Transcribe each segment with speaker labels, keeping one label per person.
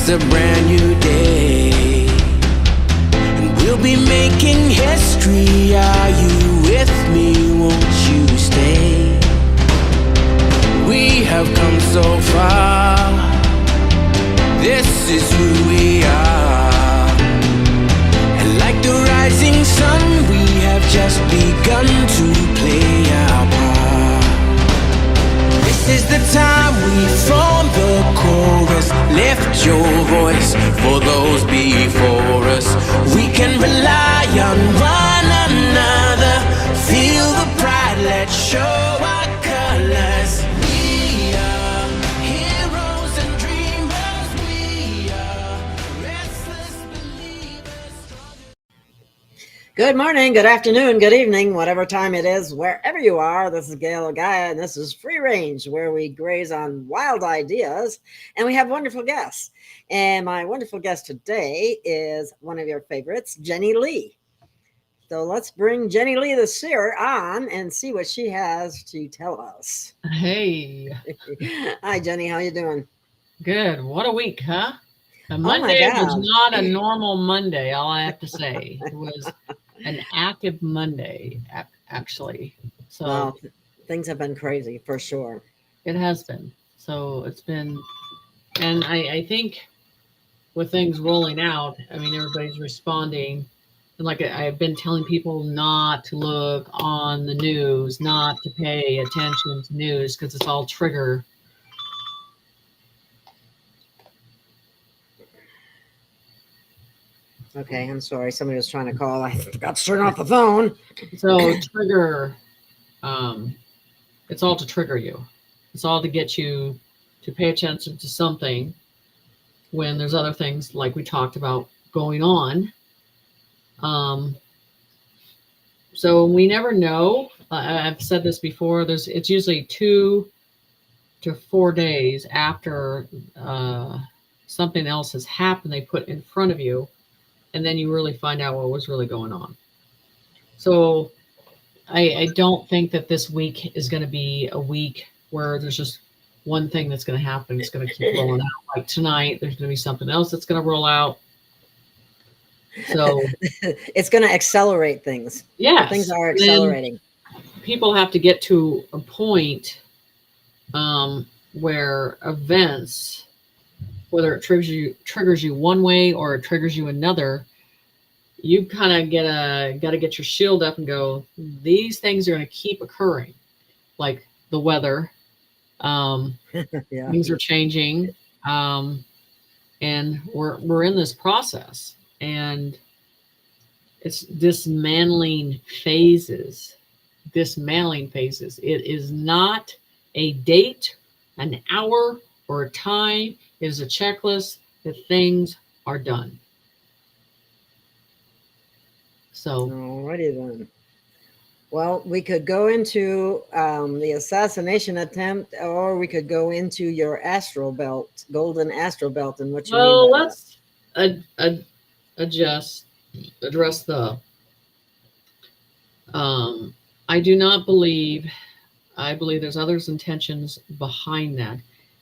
Speaker 1: It's a brand new day, and we'll be making history. Are you with me? Won't you stay? We have come so far. This is who we are. And like the rising sun, we have just begun to play our part. This is the time we form the chorus. Lift your voice for those before us. We can rely on one another. Feel the pride, let's show our colors. We are heroes and dreamers. We are restless believers.
Speaker 2: Good morning, good afternoon, good evening, whatever time it is, wherever you are. This is Gail of Gaia, and this is Free Range, where we graze on wild ideas, and we have wonderful guests. And my wonderful guest today is one of your favorites, Jenny Lee. So let's bring Jenny Lee the Seer on and see what she has to tell us.
Speaker 3: Hey.
Speaker 2: Hi, Jenny. How you doing?
Speaker 3: Good. What a week, huh? A
Speaker 2: my
Speaker 3: Monday
Speaker 2: God.
Speaker 3: was not a normal Monday, all I have to say. It was an active Monday, actually. So
Speaker 2: Well, things have been crazy for sure.
Speaker 3: it has been. So it's been, and I think with things rolling out, I mean, everybody's responding. And like I've been telling people not to look on the news, not to pay attention to news, because it's all trigger.
Speaker 2: Okay, I'm sorry. Somebody was trying to call. I forgot to turn off the phone.
Speaker 3: So trigger, it's all to trigger you. It's all to get you to pay attention to something when there's other things like we talked about going on. So we never know. I've said this before. It's usually 2 to 4 days after something else has happened. They put in front of you, and then you really find out what was really going on. So I don't think that this week is going to be a week where there's just one thing that's going to happen. It's going to keep rolling out. Like tonight, there's going to be something else that's going to roll out. So
Speaker 2: it's going to accelerate things.
Speaker 3: Yeah,
Speaker 2: things are accelerating.
Speaker 3: People have to get to a point where events, whether it triggers you one way or it triggers you another, you kind of got to get your shield up and go, these things are going to keep occurring, like the weather. Things are changing, and we're in this process, and it's dismantling phases. It is not a date, an hour, or a time. It is a checklist that things are done. So,
Speaker 2: alrighty then. Well, we could go into the assassination attempt, or we could go into your astral belt, golden astral belt, and what you mean by
Speaker 3: let's address the. I do not believe. I believe there's others' intentions behind that.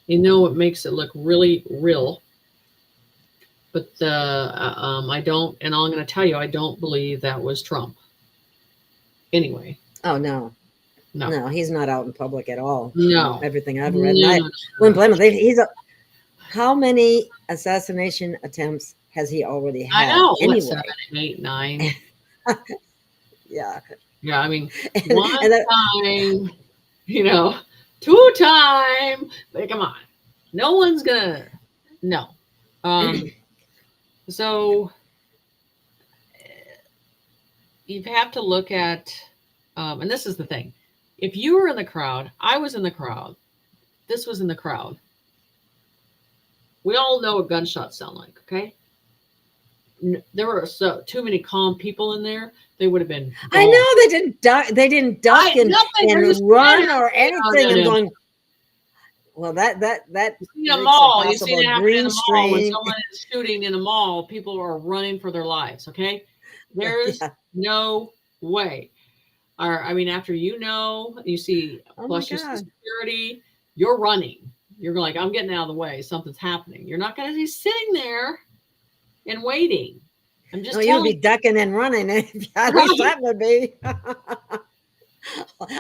Speaker 3: You know, it makes it look really real. But I don't, and I'm going to tell you, I don't believe that was Trump. Anyway.
Speaker 2: Oh, no, he's not out in public at all.
Speaker 3: No.
Speaker 2: Everything I've read. I wouldn't blame him. How many assassination attempts has he already had?
Speaker 3: I know.
Speaker 2: Anyway.
Speaker 3: 7, 8, 9.
Speaker 2: Yeah.
Speaker 3: Yeah, I mean, time, 2 time. But come on. No one's going to, no. So you have to look at, and this is the thing. If you were in the crowd, I was in the crowd, this was in the crowd. We all know what gunshots sound like, okay? There were too many calm people in there. They would have been. Gone.
Speaker 2: I know they didn't duck and run or anything. And going. Well, that.
Speaker 3: You see a mall. You see it happen in a mall when someone is shooting in a mall. People are running for their lives. Okay, there's no way. Or I mean, after you see plus your security, you're running. You're like, I'm getting out of the way. Something's happening. You're not going to be sitting there and waiting. I'm just
Speaker 2: no, you'd
Speaker 3: telling
Speaker 2: be ducking and running. At least that would be.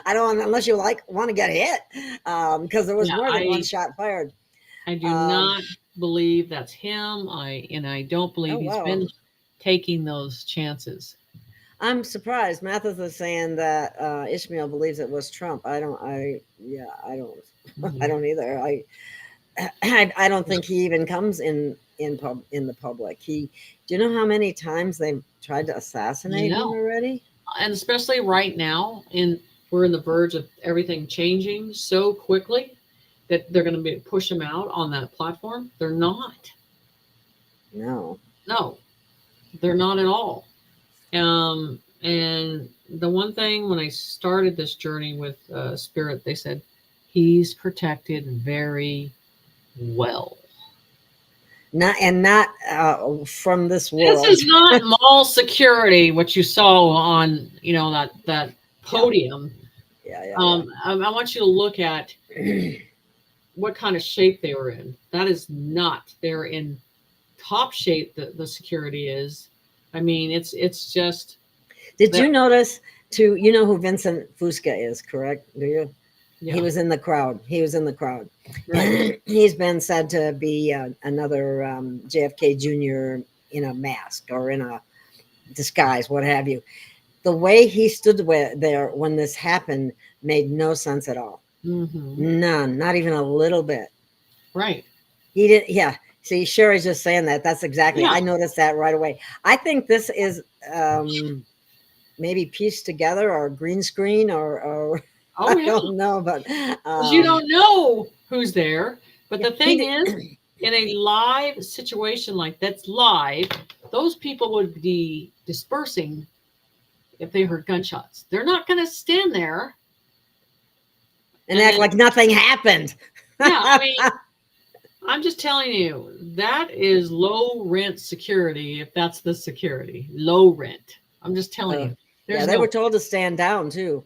Speaker 2: I don't, unless you want to get hit, because there was
Speaker 3: Yeah,
Speaker 2: more than one shot fired.
Speaker 3: I do not believe that's him. I don't believe
Speaker 2: Oh,
Speaker 3: he's
Speaker 2: wow.
Speaker 3: been taking those chances.
Speaker 2: I'm surprised. Mathis is saying that Ishmael believes it was Trump. I don't. I don't. I don't either. I don't think he even comes in the public. Do you know how many times they've tried to assassinate him already?
Speaker 3: And especially right now, we're in the verge of everything changing so quickly that they're going to push him out on that platform. They're not.
Speaker 2: No,
Speaker 3: they're not at all. And the one thing when I started this journey with Spirit, they said he's protected very well.
Speaker 2: Not from this world.
Speaker 3: This is not mall security, what you saw on that podium.
Speaker 2: Yeah.
Speaker 3: I want you to look at what kind of shape they were in. That is not. They're in top shape. The security is. I mean, it's just.
Speaker 2: Did you notice too? You know who Vincent Fusca is, correct? Do you?
Speaker 3: Yeah.
Speaker 2: He was in the crowd.
Speaker 3: Right.
Speaker 2: He's been said to be another JFK Jr. in a mask or in a disguise, what have you. The way he stood there when this happened made no sense at all.
Speaker 3: Mm-hmm.
Speaker 2: None, not even a little bit.
Speaker 3: Right.
Speaker 2: He did. Yeah. See, Sherry's just saying that. That's exactly. Yeah. I noticed that right away. I think this is maybe pieced together or green screen or I don't know, but
Speaker 3: you don't know who's there. But the thing is, in a live situation like that's live, those people would be dispersing if they heard gunshots. They're not going to stand there
Speaker 2: and act like nothing happened.
Speaker 3: Yeah, I mean, I'm just telling you, that is low rent security. If that's the security, low rent. I'm just telling you.
Speaker 2: They were told to stand down too.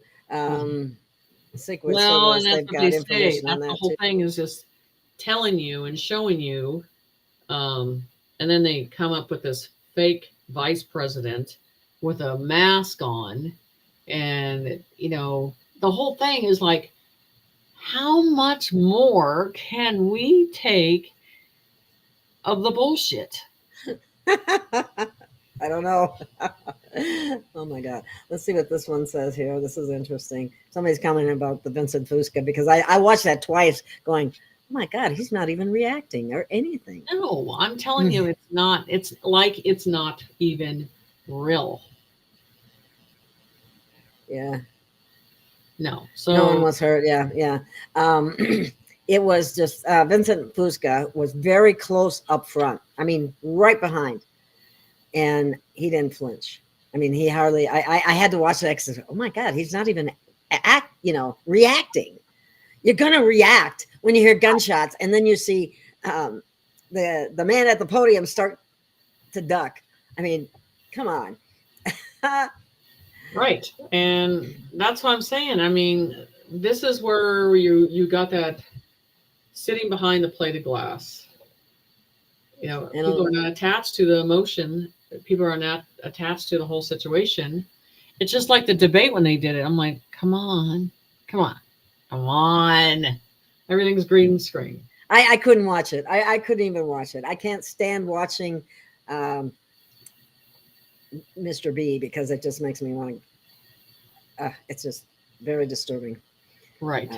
Speaker 2: Secret Service,
Speaker 3: and that's
Speaker 2: they've
Speaker 3: what
Speaker 2: got
Speaker 3: they
Speaker 2: information
Speaker 3: say.
Speaker 2: on
Speaker 3: That's
Speaker 2: that
Speaker 3: the whole
Speaker 2: too.
Speaker 3: thing is just telling you and showing you. And then they come up with this fake vice president with a mask on. And, the whole thing is like, how much more can we take of the bullshit?
Speaker 2: I don't know. Oh my God. Let's see what this one says here. This is interesting. Somebody's commenting about the Vincent Fusca because I watched that twice going, oh my God, he's not even reacting or anything.
Speaker 3: No, I'm telling you, it's not. It's like it's not even real.
Speaker 2: Yeah.
Speaker 3: No. So
Speaker 2: no one was hurt. Yeah. It was just Vincent Fusca was very close up front. I mean, right behind. And he didn't flinch. I mean, he hardly. I had to watch that because, oh my God, he's not even reacting. You're gonna react when you hear gunshots, and then you see the man at the podium start to duck. I mean, come on.
Speaker 3: Right, and that's what I'm saying. I mean, this is where you got that sitting behind the plate of glass. People are not attached to the emotion. People are not attached to the whole situation. It's just like the debate when they did it. I'm like, come on. Everything's green screen.
Speaker 2: I couldn't watch it. I couldn't even watch it. I can't stand watching Mr. B because it just makes me want to. It's just very disturbing.
Speaker 3: Right.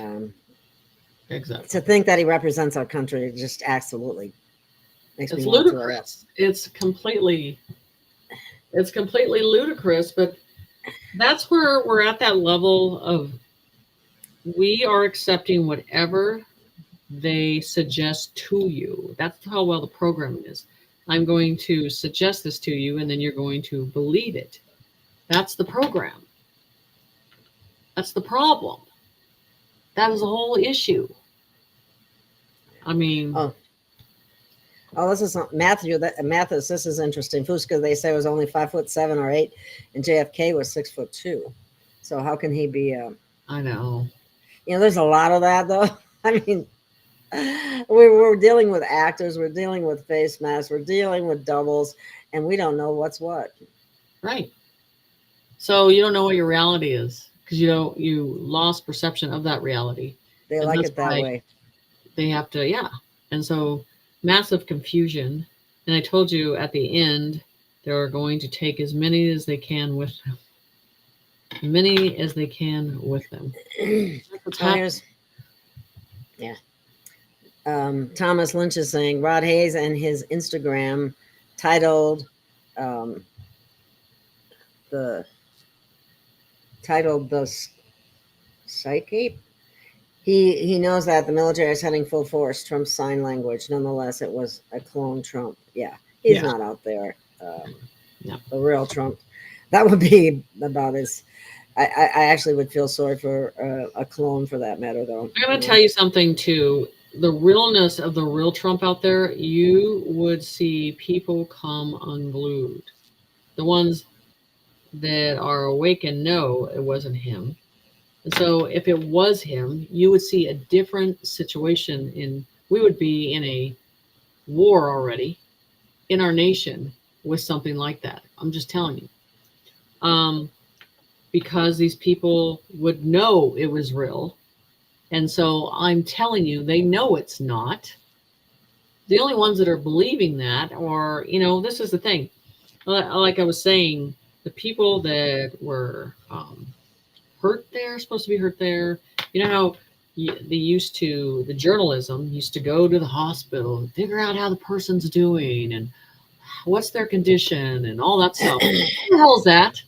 Speaker 3: Exactly.
Speaker 2: To think that he represents our country, it just absolutely makes me
Speaker 3: ludicrous. It's completely ludicrous, but that's where we're at that level of we are accepting whatever they suggest to you. That's how well the programming is. I'm going to suggest this to you, and then you're going to believe it. That's the program. That's the problem. That is the whole issue. I mean...
Speaker 2: Oh, this is Matthew. Mathis, this is interesting. Fusca, they say, was only 5'7" or 8, and JFK was 6'2". So how can he be?
Speaker 3: I know.
Speaker 2: There's a lot of that, though. I mean, We're dealing with actors, we're dealing with face masks, we're dealing with doubles, and we don't know what's what.
Speaker 3: Right. So you don't know what your reality is because you lost perception of that reality.
Speaker 2: They
Speaker 3: And
Speaker 2: like
Speaker 3: that's
Speaker 2: it that
Speaker 3: why
Speaker 2: way.
Speaker 3: they have to, yeah. And so massive confusion. And I told you at the end, they're going to take as many as they can with them. Many as they can with them. That's what's happening.
Speaker 2: Yeah. Thomas Lynch is saying Rod Hayes and his Instagram titled the psyche. He knows that the military is heading full force. Trump's sign language. Nonetheless, it was a clone Trump. Yeah, he's not out there.
Speaker 3: No.
Speaker 2: The real Trump. That would be about as. I actually would feel sorry for a clone for that matter, though.
Speaker 3: I'm going to tell you something too. The realness of the real Trump out there, you would see people come unglued. The ones that are awake and know it wasn't him. And so if it was him, you would see a different situation. We would be in a war already in our nation with something like that. I'm just telling you. Because these people would know it was real. And so I'm telling you, they know it's not. The only ones that are believing that are, this is the thing. Like I was saying, the people that were hurt there, supposed to be hurt there, you know how the journalism used to go to the hospital and figure out how the person's doing and what's their condition and all that stuff. What the hell is that?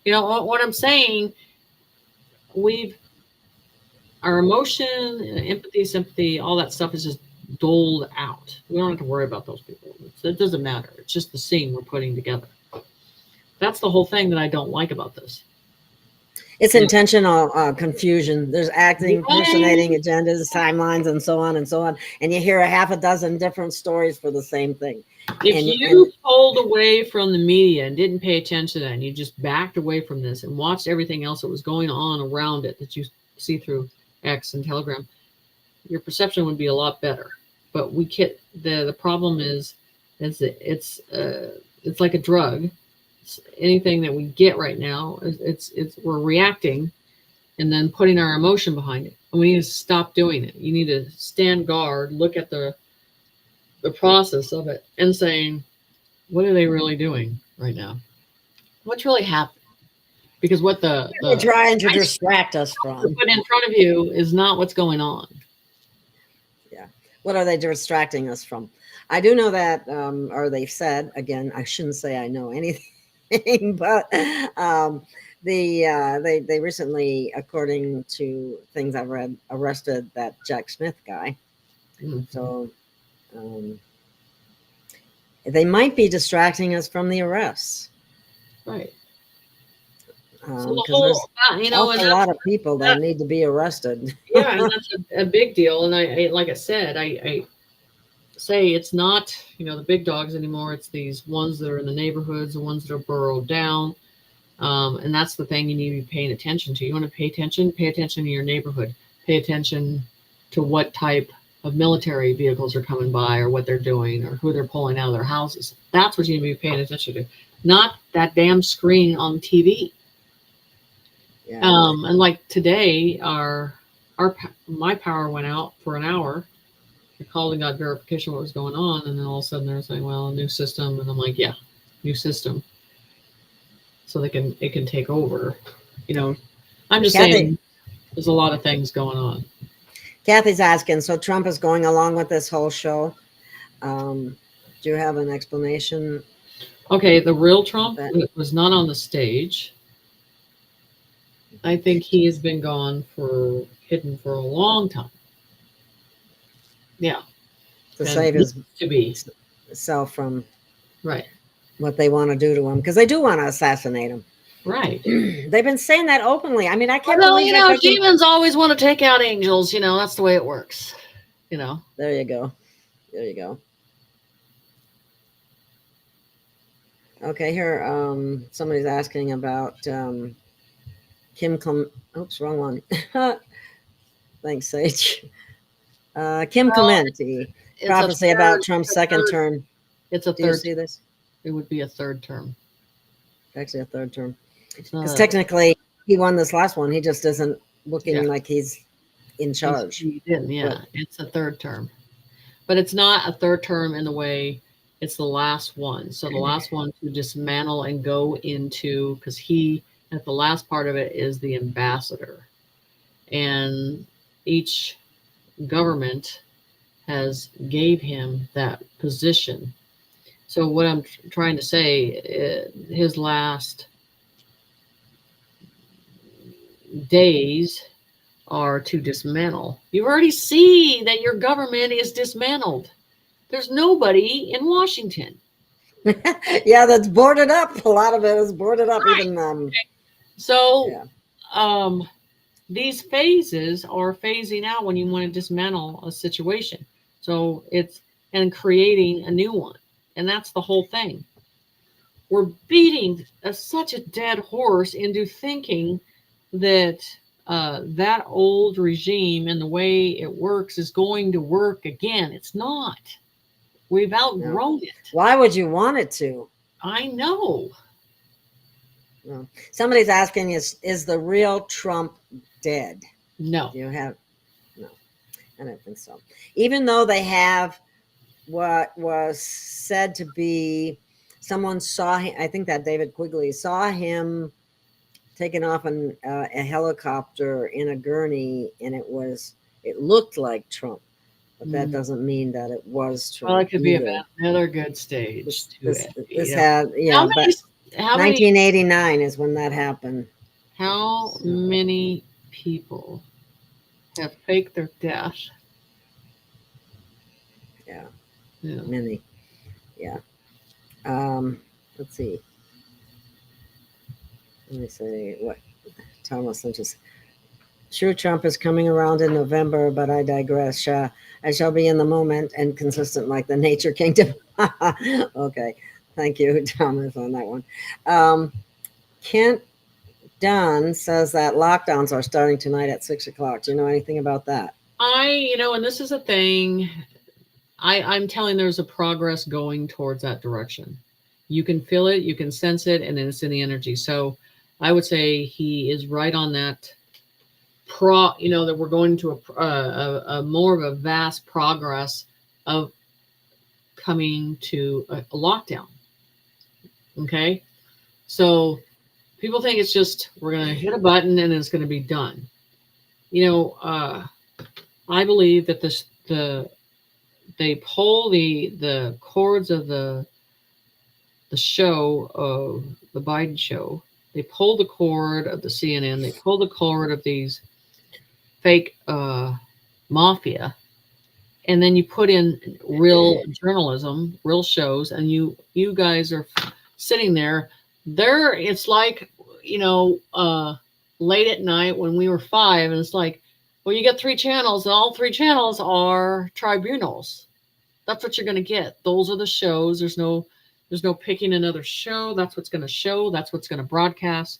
Speaker 3: What I'm saying, our emotion, empathy, sympathy, all that stuff is just doled out. We don't have to worry about those people. It doesn't matter. It's just the scene we're putting together. That's the whole thing that I don't like about this.
Speaker 2: It's intentional confusion. There's acting, personating, agendas, timelines, and so on and so on. And you hear a half a dozen different stories for the same thing.
Speaker 3: If you pulled away from the media and didn't pay attention to that, and you just backed away from this and watched everything else that was going on around it that you see through X and Telegram, your perception would be a lot better. But the problem is it's like a drug. Anything that we get right now, we're reacting and then putting our emotion behind it. And we need to stop doing it. You need to stand guard, look at the process of it and saying, what are they really doing right now? What's really happening? Because what they're
Speaker 2: trying to distract us from
Speaker 3: put in front of you is not what's going on.
Speaker 2: Yeah. What are they distracting us from? I do know that, or they've said, again, I shouldn't say I know anything, but they recently, according to things I've read, arrested that Jack Smith guy. Mm-hmm. So they might be distracting us from the arrests.
Speaker 3: Right.
Speaker 2: Because there's a lot of people that need to be arrested.
Speaker 3: Yeah, and that's a big deal. And I like I said, I say it's not, the big dogs anymore. It's these ones that are in the neighborhoods, the ones that are burrowed down. And that's the thing you need to be paying attention to. You want to pay attention to your neighborhood. Pay attention to what type of military vehicles are coming by or what they're doing or who they're pulling out of their houses. That's what you need to be paying attention to. Not that damn screen on TV. Yeah. And like today, my power went out for an hour. I called and got verification what was going on, and then all of a sudden they're saying, "Well, a new system," and I'm like, "Yeah, new system." So it can take over. I'm just saying there's a lot of things going on.
Speaker 2: Kathy's asking, so Trump is going along with this whole show. Do you have an explanation?
Speaker 3: Okay, the real Trump was not on the stage. I think he has been hidden for a long time. Yeah.
Speaker 2: To save himself from what they want to do to him. Because they do want to assassinate him.
Speaker 3: Right.
Speaker 2: They've been saying that openly. I mean, I can't
Speaker 3: believe demons always want to take out angels. That's the way it works.
Speaker 2: There you go. Okay, here somebody's asking about Kim Oops, wrong one. Thanks, Sage. Kim
Speaker 3: Well,
Speaker 2: Clementi,
Speaker 3: it's a
Speaker 2: prophecy about
Speaker 3: third-
Speaker 2: Trump's
Speaker 3: it's a
Speaker 2: second
Speaker 3: third-
Speaker 2: term.
Speaker 3: It's a
Speaker 2: Do you
Speaker 3: third.
Speaker 2: see this?
Speaker 3: It would be a third term.
Speaker 2: Actually, a third term.
Speaker 3: It's
Speaker 2: Because
Speaker 3: not.
Speaker 2: technically, he won this last one. He just isn't looking
Speaker 3: Yeah.
Speaker 2: like he's in charge.
Speaker 3: He didn't. Yeah, it's a third term, but it's not a third term in the way it's the last one. So the last one to dismantle and go into, because he at the last part of it is the ambassador, and each government has gave him that position. So what I'm trying to say, his last days are to dismantle. You already see that your government is dismantled. There's nobody in Washington.
Speaker 2: Yeah, that's boarded up. A lot of it is boarded up.
Speaker 3: Right.
Speaker 2: Even
Speaker 3: So
Speaker 2: yeah.
Speaker 3: these phases are phasing out when you want to dismantle a situation. So it's and creating a new one. And that's the whole thing. We're beating such a dead horse into thinking that that old regime and the way it works is going to work again. It's not. We've outgrown it.
Speaker 2: Why would you want it to?
Speaker 3: I know.
Speaker 2: No. Somebody's asking, is the real Trump dead?
Speaker 3: No.
Speaker 2: Do you have? No, I don't think so. Even though they have what was said to be, someone saw him, I think that David Quigley saw him taken off in a helicopter in a gurney, and it looked like Trump, but that doesn't mean that it was Trump.
Speaker 3: Well, it could
Speaker 2: either.
Speaker 3: be another good stage.
Speaker 2: This had, yeah, but
Speaker 3: how
Speaker 2: 1989 is when that happened.
Speaker 3: How many people have faked their death?
Speaker 2: Yeah.
Speaker 3: Yeah.
Speaker 2: Many. Yeah. Let's see. Let me say what Thomas Lynch. Sure, Trump is coming around in November, but I digress. I shall be in the moment and consistent like the nature kingdom. Okay. Thank you, Thomas, on that one. Kent Dunn says that lockdowns are starting tonight at 6 o'clock. Do you know anything about that?
Speaker 3: And this is a thing. I'm telling there's a progress going towards that direction. You can feel it, you can sense it, and then it's in the energy. So I would say he is right on that. That we're going to a more of a vast progress of coming to a lockdown. Okay, so people think it's just we're going to hit a button and it's going to be done. I believe that they pull the cords of the show of the Biden show. They pull the cord of the CNN. They pull the cord of these fake mafia, and then you put in real journalism, real shows, and you guys are sitting there. It's like late at night when we were 5, and it's like, well, you get 3 channels, and all 3 channels are tribunals. That's what you're going to get. Those are the shows. There's no picking another show. That's what's going to show. That's what's going to broadcast.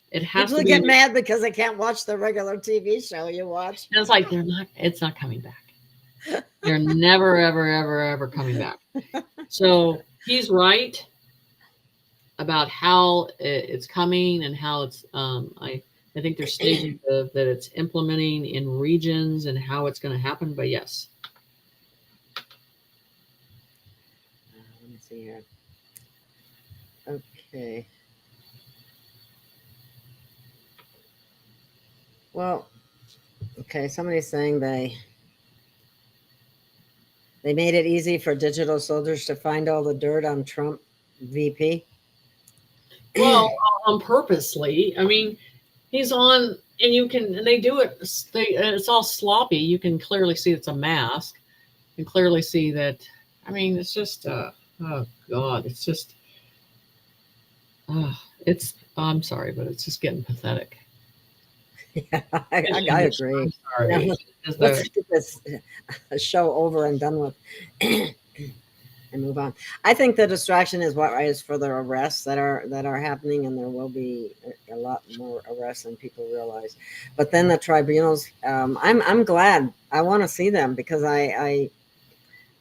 Speaker 3: It has
Speaker 2: People
Speaker 3: to
Speaker 2: get mad because they can't watch the regular TV show you watch.
Speaker 3: And it's like it's not coming back. They're never, ever, ever, ever coming back. So he's right about how it's coming and how it's. I think there's stages that it's implementing in regions and how it's going to happen. But yes.
Speaker 2: Let me see here. Okay. Well, okay, somebody's saying they made it easy for digital soldiers to find all the dirt on Trump VP.
Speaker 3: Well, purposely. I mean, he's on, and they do it. It's all sloppy. You can clearly see it's a mask. You can clearly see that. I mean, it's just, oh God, it's just, I'm sorry, but it's just getting pathetic.
Speaker 2: Yeah, I agree.
Speaker 3: I'm sorry.
Speaker 2: Let's get this show over and done with. and move on. I think the distraction is what is for the arrests that are happening, and there will be a lot more arrests than people realize. But then the tribunals, I'm glad. I want to see them because I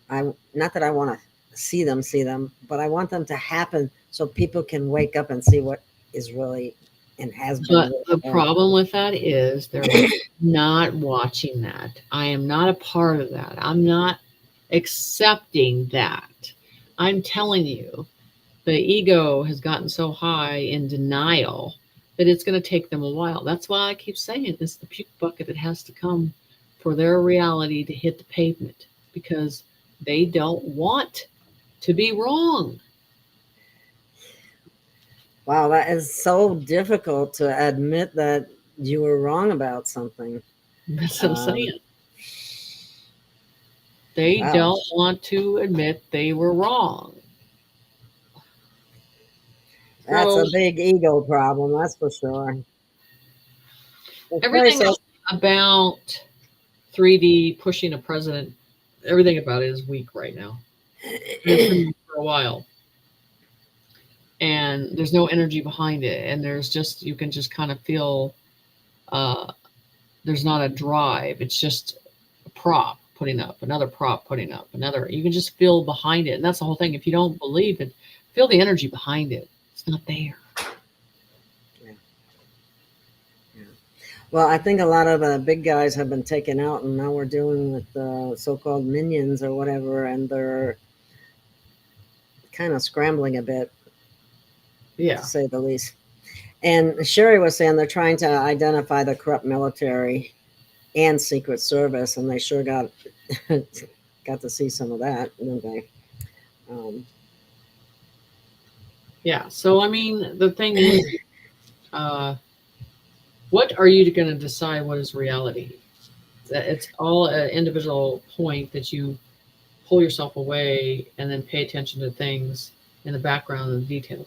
Speaker 2: not that I want to see them, but I want them to happen so people can wake up and see what is really and has been.
Speaker 3: But the problem with that is they're not watching that. I am not a part of that. I'm not accepting that. I'm telling you, the ego has gotten so high in denial that it's going to take them a while. That's why I keep saying it's the puke bucket that has to come for their reality to hit the pavement, because they don't want to be wrong.
Speaker 2: Wow, that is so difficult to admit that you were wrong about something.
Speaker 3: That's what I'm saying. They don't want to admit they were wrong.
Speaker 2: That's a big ego problem, that's for sure.
Speaker 3: Everything about 3D pushing a president, everything about it is weak right now. It's been for a while. And there's no energy behind it. And there's just, you can just kind of feel there's not a drive. It's just a prop putting up, another prop putting up, another. You can just feel behind it. And that's the whole thing. If you don't believe it, feel the energy behind it. It's not there.
Speaker 2: Yeah. Well, I think a lot of the big guys have been taken out, and now we're dealing with the so-called minions or whatever, and they're kind of scrambling a bit.
Speaker 3: Yeah.
Speaker 2: To say the least. And Sherry was saying they're trying to identify the corrupt military and Secret Service, and they sure got to see some of that, didn't they?
Speaker 3: Yeah. So, I mean, the thing is, what are you going to decide what is reality? It's all an individual point that you pull yourself away and then pay attention to things in the background and the detail.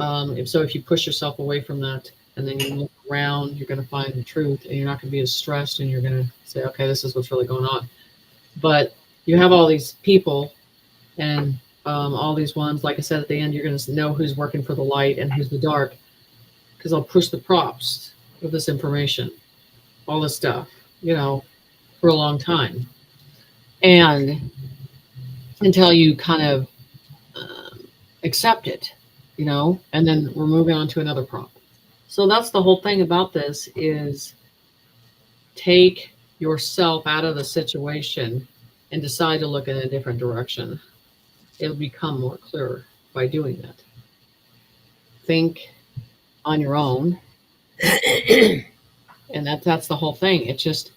Speaker 3: If you push yourself away from that and then you look around, you're going to find the truth, and you're not going to be as stressed, and you're going to say, okay, this is what's really going on. But you have all these people and all these ones, like I said, at the end, you're going to know who's working for the light and who's the dark, because I'll push the props with this information, all this stuff, for a long time. And until you kind of accept it, and then we're moving on to another prop. So that's the whole thing about this, is take yourself out of the situation and decide to look in a different direction. It'll become more clear by doing that. Think on your own. And that's the whole thing. It's just,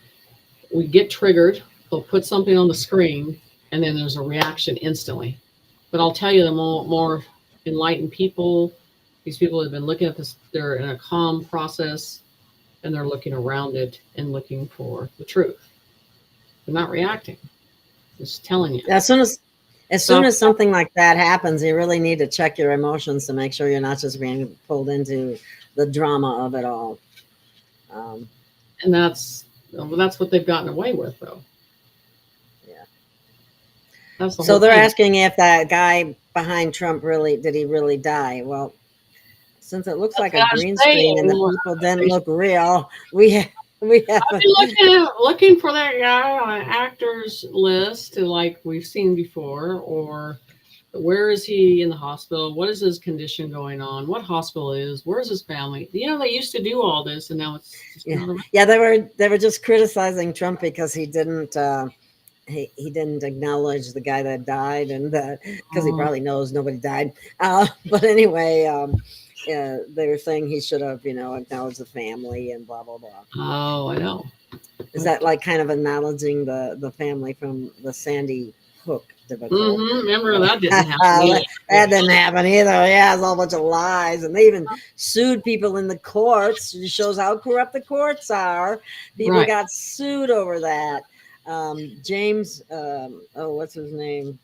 Speaker 3: we get triggered, they'll put something on the screen, and then there's a reaction instantly. But I'll tell you, the more enlightened people, these people have been looking at this, they're in a calm process, and they're looking around it and looking for the truth. They're not reacting. Just telling you.
Speaker 2: As soon as something like that happens, you really need to check your emotions to make sure you're not just being pulled into the drama of it all.
Speaker 3: And that's what they've gotten away with, though.
Speaker 2: Yeah. So they're asking if that guy behind Trump did he really die? Well, since it looks like a green screen and the people didn't look real, we have
Speaker 3: looking for that guy on an actors list, like we've seen before, or where is he in the hospital? What is his condition going on? What hospital is? Where's his family? They used to do all this, and now it's just
Speaker 2: they were just criticizing Trump because he didn't he didn't acknowledge the guy that died, and because he probably knows nobody died. But anyway, they were saying he should have, acknowledged the family and blah, blah, blah.
Speaker 3: Oh, I know.
Speaker 2: Is that like kind of acknowledging the family from the Sandy Hook debacle?
Speaker 3: Mm-hmm. Remember, that didn't happen.
Speaker 2: That didn't happen either. Yeah, it's all a bunch of lies. And they even sued people in the courts. It shows how corrupt the courts are. People got sued over that. James, what's his name?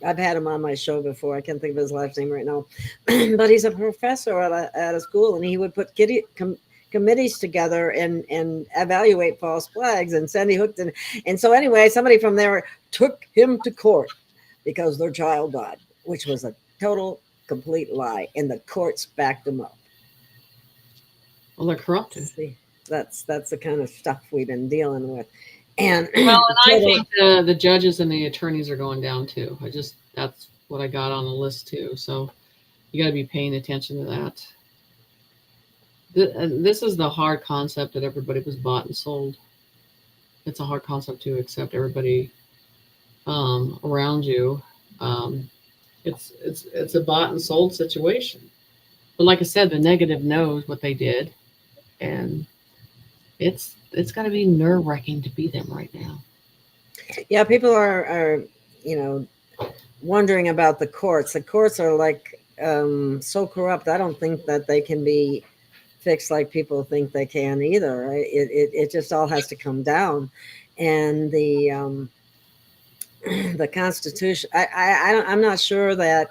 Speaker 2: I've had him on my show before. I can't think of his last name right now, but he's a professor at a school, and he would put committees together and evaluate false flags. And Sandy Hook didn't. And so anyway, somebody from there took him to court because their child died, which was a total, complete lie. And the courts backed them up.
Speaker 3: Well, they're corrupted.
Speaker 2: See, that's the kind of stuff we've been dealing with. And
Speaker 3: well, and I think the judges and the attorneys are going down too. That's what I got on the list too. So you got to be paying attention to that. This is the hard concept that everybody was bought and sold. It's a hard concept to accept. Everybody around you. It's a bought and sold situation. But like I said, the negative knows what they did, and it's got to be nerve-wracking to be them right now.
Speaker 2: Yeah, people are wondering about the courts. The courts are like so corrupt. I don't think that they can be fixed like people think they can either. It just all has to come down, and the Constitution. I'm not sure that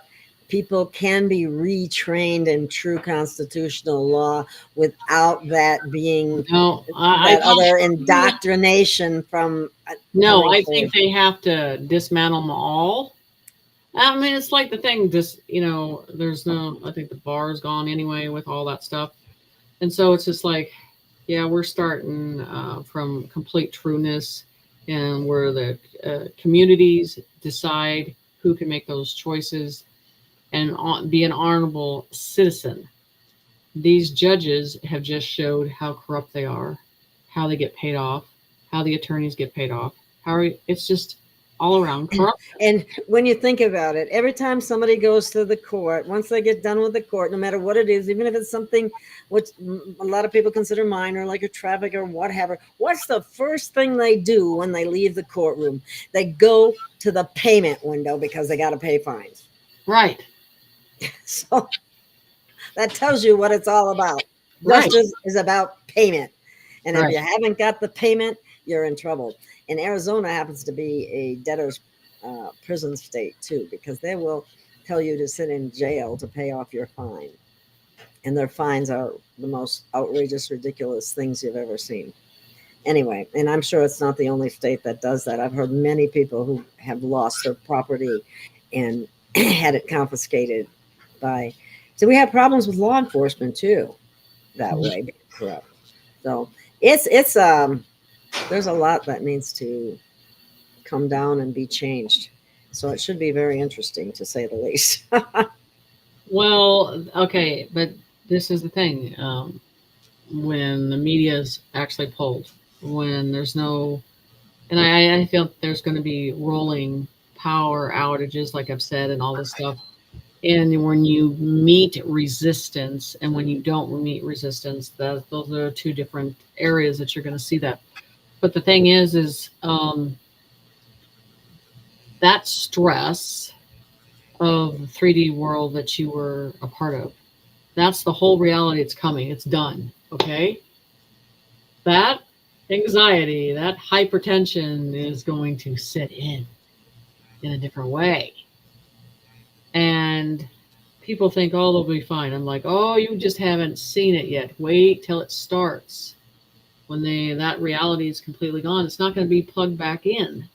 Speaker 2: people can be retrained in true constitutional law without that being other indoctrination from.
Speaker 3: No, I think they have to dismantle them all. I mean, it's like the thing. There's no. I think the bar's gone anyway with all that stuff, and so it's just like, yeah, we're starting from complete trueness, and where the communities decide who can make those choices and be an honorable citizen. These judges have just showed how corrupt they are, how they get paid off, how the attorneys get paid off. It's just all around corrupt.
Speaker 2: And when you think about it, every time somebody goes to the court, once they get done with the court, no matter what it is, even if it's something which a lot of people consider minor, like a traffic or whatever, what's the first thing they do when they leave the courtroom? They go to the payment window because they got to pay fines.
Speaker 3: Right.
Speaker 2: So that tells you what it's all about. Justice is about payment. And if you haven't got the payment, you're in trouble. And Arizona happens to be a debtor's prison state too, because they will tell you to sit in jail to pay off your fine. And their fines are the most outrageous, ridiculous things you've ever seen. Anyway, and I'm sure it's not the only state that does that. I've heard many people who have lost their property and had it confiscated by. So we have problems with law enforcement too, that way, being corrupt. So it's there's a lot that needs to come down and be changed. So it should be very interesting, to say the least.
Speaker 3: Well, okay, but this is the thing. When the media is actually pulled, when there's no, and I feel there's going to be rolling power outages, like I've said, and all this stuff. And when you meet resistance and when you don't meet resistance, those are two different areas that you're going to see that. But the thing is that stress of the 3D world that you were a part of, that's the whole reality. It's coming. It's done. Okay. That anxiety, that hypertension is going to sit in a different way. And people think, oh, they'll be fine. I'm like, oh, you just haven't seen it yet. Wait till it starts. When that reality is completely gone, it's not going to be plugged back in.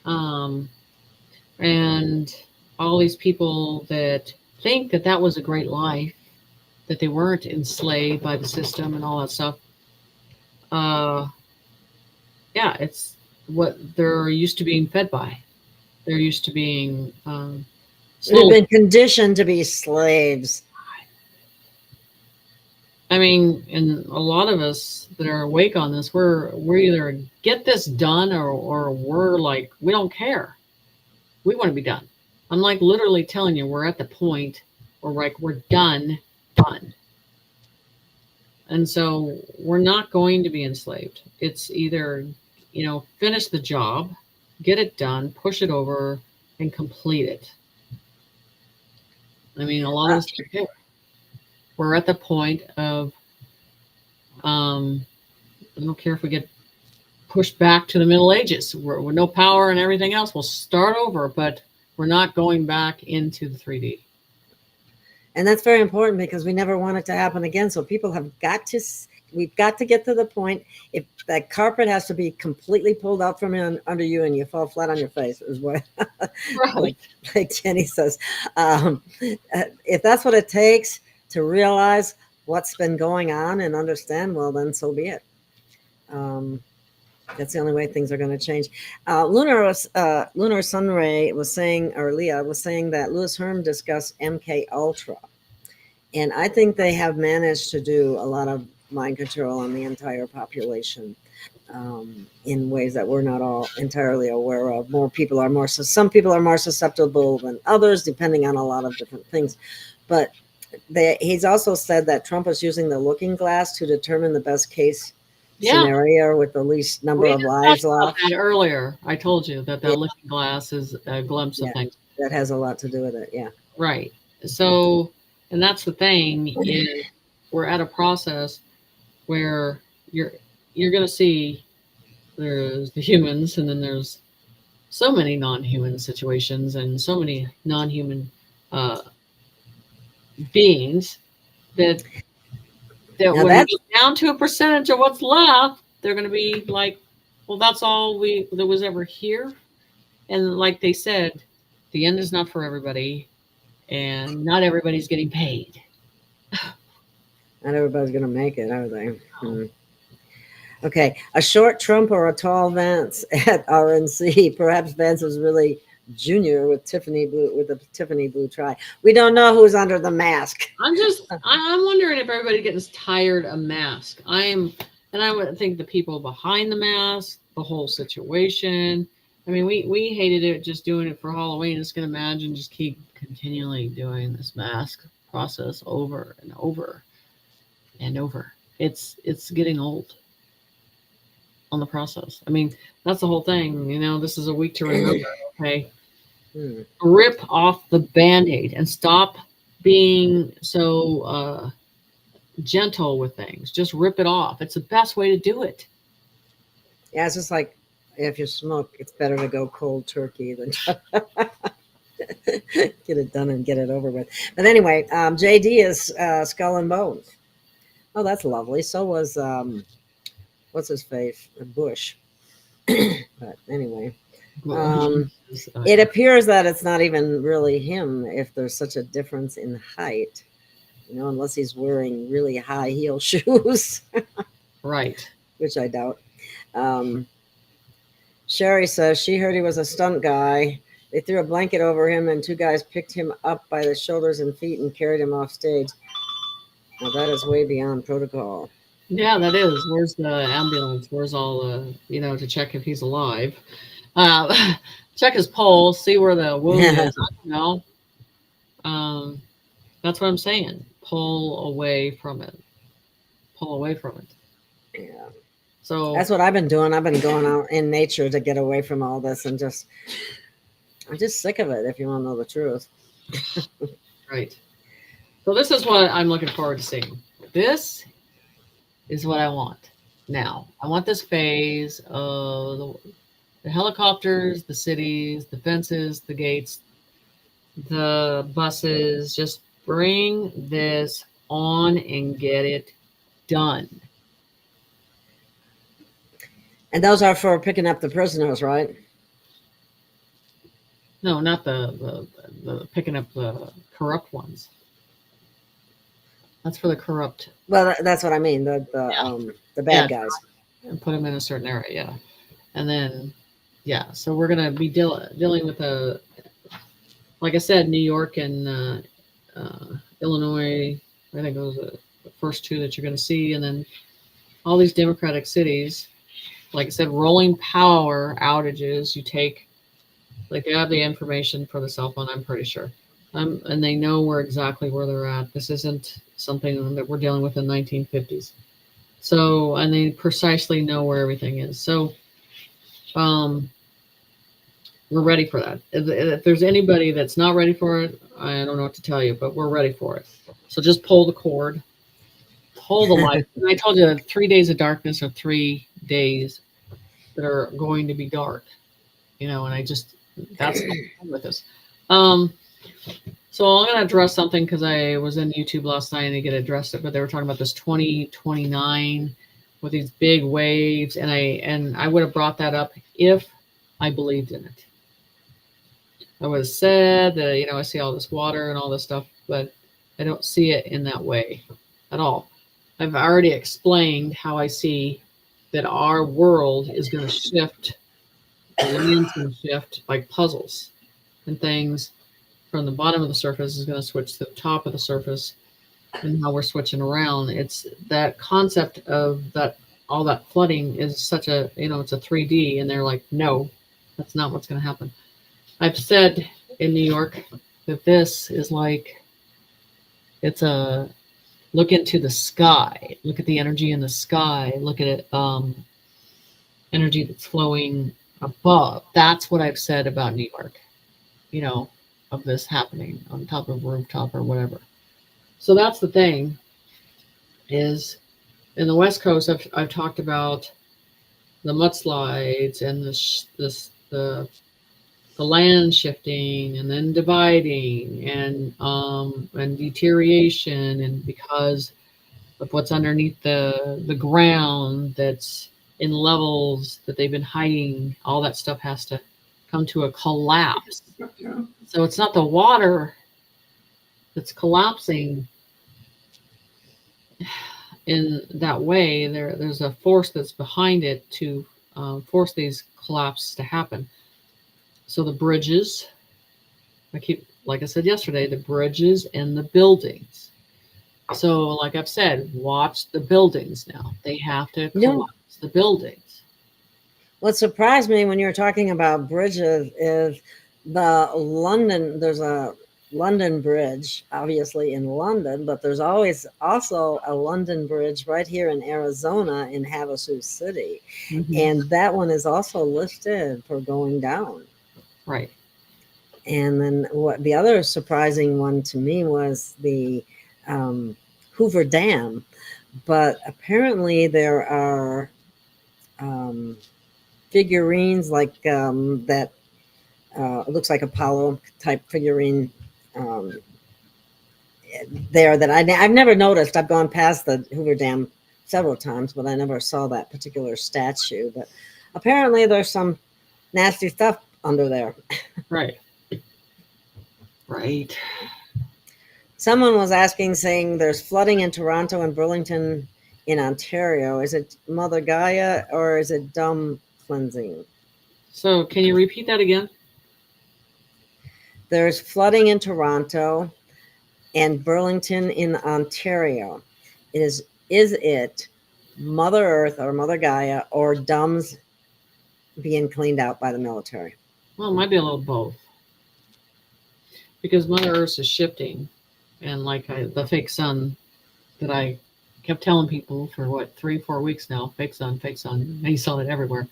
Speaker 3: And all these people that think that was a great life, that they weren't enslaved by the system and all that stuff. Yeah, it's what they're used to being fed by. They're used to being
Speaker 2: We've been conditioned to be slaves.
Speaker 3: I mean, and a lot of us that are awake on this, we're either get this done or we're like, we don't care. We want to be done. I'm like literally telling you, we're at the point where we're done. And so we're not going to be enslaved. It's either, finish the job, get it done, push it over, and complete it. I mean, a lot of us don't care. We're at the point of, I don't care if we get pushed back to the Middle Ages. We're no power and everything else. We'll start over, but we're not going back into the 3D.
Speaker 2: And that's very important because we never want it to happen again. So people have got to we've got to get to the point. If that carpet has to be completely pulled out from under you and you fall flat on your face, is what
Speaker 3: Right.
Speaker 2: like Jenny says. If that's what it takes to realize what's been going on and understand, well, then so be it. That's the only way things are going to change. Lunar Sunray was saying, or Leah was saying, that Louis Herm discussed MK Ultra, and I think they have managed to do a lot of mind control on the entire population in ways that we're not all entirely aware of. Some people are more susceptible than others, depending on a lot of different things. But he's also said that Trump is using the looking glass to determine the best case scenario with the least number of lives lost.
Speaker 3: Earlier, I told you that the looking glass is a glimpse of things.
Speaker 2: That has a lot to do with it. Yeah.
Speaker 3: Right. So, and that's the thing, is we're at a process where you're going to see there's the humans, and then there's so many non-human situations and so many non-human beings that when we get down to a percentage of what's left, they're going to be like, well, that's all that was ever here. And like they said, the end is not for everybody, and not everybody's getting paid.
Speaker 2: Not everybody's going to make it, are they? No. Okay, a short Trump or a tall Vance at RNC. Perhaps Vance was really junior with the Tiffany blue tie. We don't know who's under the mask.
Speaker 3: I'm wondering if everybody getting tired of mask. I would think the people behind the mask, the whole situation. I mean, we hated it just doing it for Halloween. Just can imagine just keep continually doing this mask process over and over and over. It's getting old on the process. I mean, that's the whole thing. This is a week to remember. Okay. Rip off the Band-Aid and stop being so gentle with things. Just rip it off. It's the best way to do it.
Speaker 2: Yeah, it's just like if you smoke, it's better to go cold turkey than get it done and get it over with. But anyway, JD is Skull and Bones. Oh, that's lovely. So was what's his face? Bush. But anyway. It appears that it's not even really him if there's such a difference in height, unless he's wearing really high heel shoes.
Speaker 3: Right.
Speaker 2: Which I doubt. Sherry says she heard he was a stunt guy. They threw a blanket over him and two guys picked him up by the shoulders and feet and carried him off stage. Now that is way beyond protocol.
Speaker 3: Yeah, that is. Where's the ambulance? Where's all the, to check if he's alive? Check his pulse, see where the wound is. That's what I'm saying. Pull away from it.
Speaker 2: Yeah.
Speaker 3: So
Speaker 2: that's what I've been doing. I've been going out in nature to get away from all this, and I'm just sick of it, if you want to know the truth.
Speaker 3: Right. So this is what I'm looking forward to seeing. This is what I want now. I want this phase of the helicopters, the cities, the fences, the gates, the buses. Just bring this on and get it done.
Speaker 2: And those are for picking up the prisoners, right?
Speaker 3: No, not the picking up the corrupt ones. That's for the corrupt.
Speaker 2: Well, that's what I mean. The bad guys.
Speaker 3: And put them in a certain area, yeah. And then, yeah. So we're gonna be dealing with like I said, New York and Illinois. I think those are the first two that you're gonna see, and then all these Democratic cities. Like I said, rolling power outages. You take, like, they have the information for the cell phone. I'm pretty sure. And they know exactly where they're at. This isn't something that we're dealing with in the 1950s. So, and they precisely know where everything is. So, we're ready for that. If there's anybody that's not ready for it, I don't know what to tell you, but we're ready for it. So just pull the cord, pull the light. And I told you that 3 days of darkness are 3 days that are going to be dark, and that's with us. So I'm going to address something because I was in YouTube last night and I get addressed it, but they were talking about this 2029 with these big waves, and I would have brought that up if I believed in it. I would have said that, you know, I see all this water and all this stuff, but I don't see it in that way at all. I've already explained how I see that our world is going to shift, the land's going to shift like puzzles, and things from the bottom of the surface is going to switch to the top of the surface, and how we're switching around. It's that concept of that all that flooding is such a, you know, it's a 3D, and they're like, no, that's not what's going to happen. I've said in New York that this is like, it's a look into the sky, look at the energy in the sky, look at it, energy that's flowing above. That's what I've said about New York, you know, of this happening on top of a rooftop or whatever. So that's the thing, is in the West Coast, I've talked about the mudslides and the land shifting and then dividing and deterioration, and because of what's underneath the ground that's in levels that they've been hiding, all that stuff has to come to a collapse. So it's not the water that's collapsing in that way. There's a force that's behind it to force these collapses to happen. So the bridges, like I said yesterday, the bridges and the buildings. So like I've said, watch the buildings now. They have to collapse the buildings.
Speaker 2: What surprised me when you were talking about bridges is there's a London Bridge, obviously in London, but there's always also a London Bridge right here in Arizona in Havasu City. Mm-hmm. And that one is also listed for going down.
Speaker 3: Right.
Speaker 2: And then what the other surprising one to me was the Hoover Dam. But apparently there are figurines like that. It looks like Apollo type figurine there that I've never noticed. I've gone past the Hoover Dam several times, but I never saw that particular statue. But apparently there's some nasty stuff under there.
Speaker 3: Right. Right.
Speaker 2: Someone was asking, saying there's flooding in Toronto and Burlington in Ontario. Is it Mother Gaia or is it dumb cleansing? So
Speaker 3: can you repeat that again?
Speaker 2: There's flooding in Toronto and Burlington in Ontario. Is it Mother Earth or Mother Gaia or dumbs being cleaned out by the military?
Speaker 3: Well, it might be a little both. Because Mother Earth is shifting. And like the fake sun that I kept telling people for 3-4 weeks now, fake sun, and you saw it everywhere.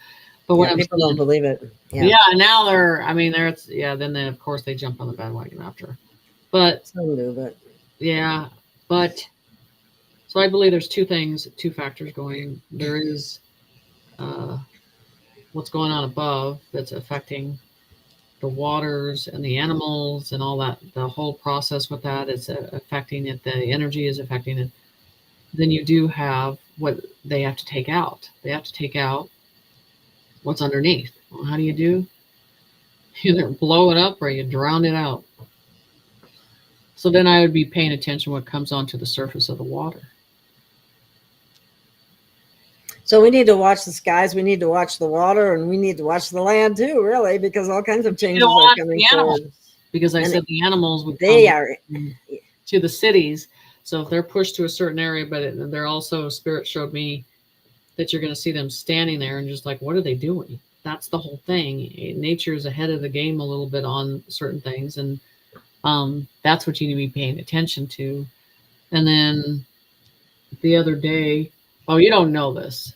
Speaker 3: But when
Speaker 2: people don't believe it.
Speaker 3: Yeah, now then of course they jump on the bandwagon after. But
Speaker 2: some do, but
Speaker 3: yeah, but so I believe there's two factors going. There is what's going on above that's affecting the waters and the animals and all that, the whole process with that is affecting it. The energy is affecting it. Then you do have what they have to take out. They have to take out what's underneath. Well, how do? You either blow it up or you drown it out. So then I would be paying attention what comes onto the surface of the water.
Speaker 2: So we need to watch the skies, we need to watch the water, and we need to watch the land too, really, because all kinds of changes are coming forward.
Speaker 3: Because I said the animals would
Speaker 2: come
Speaker 3: to the cities. So if they're pushed to a certain area, but they're also, Spirit showed me that you're going to see them standing there and just like, what are they doing? That's the whole thing. Nature is ahead of the game a little bit on certain things. And that's what you need to be paying attention to. And then the other day, you don't know this.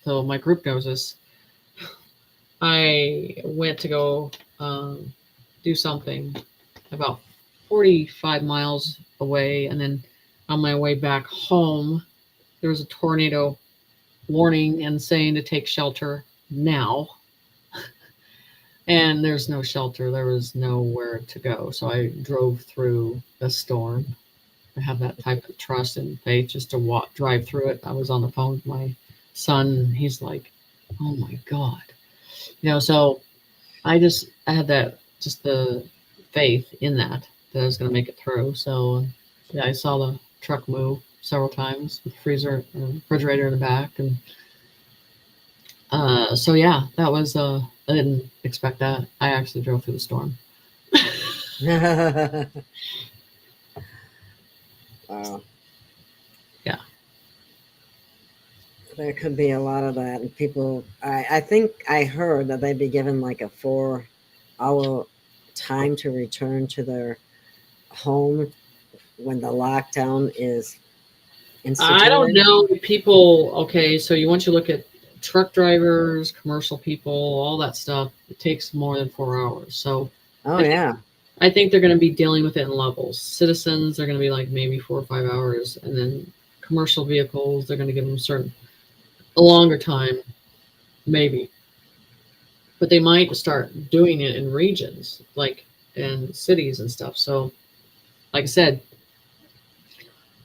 Speaker 3: So my group knows this. I went to go do something about 45 miles away. And then on my way back home, there was a tornado warning and saying to take shelter now. And there's no shelter. There was nowhere to go. So I drove through the storm. I have that type of trust and faith just to drive through it. I was on the phone with my son, and he's like, "Oh my God." So I had that, just the faith in that I was going to make it through. So yeah, I saw the truck move several times with the refrigerator in the back. And so yeah, that was, I didn't expect that. I actually drove through the storm.
Speaker 2: Wow.
Speaker 3: Yeah.
Speaker 2: There could be a lot of that. And people, I think I heard that they'd be given like a 4-hour time to return to their home when the lockdown is instituted.
Speaker 3: I don't know. People, okay, so once you look at truck drivers, commercial people, all that stuff, it takes more than 4 hours. So I think they're going to be dealing with it in levels. Citizens are going to be like maybe 4 or 5 hours, and then commercial vehicles, they're going to give them a longer time, maybe. But they might start doing it in regions, like in cities and stuff. So, like I said,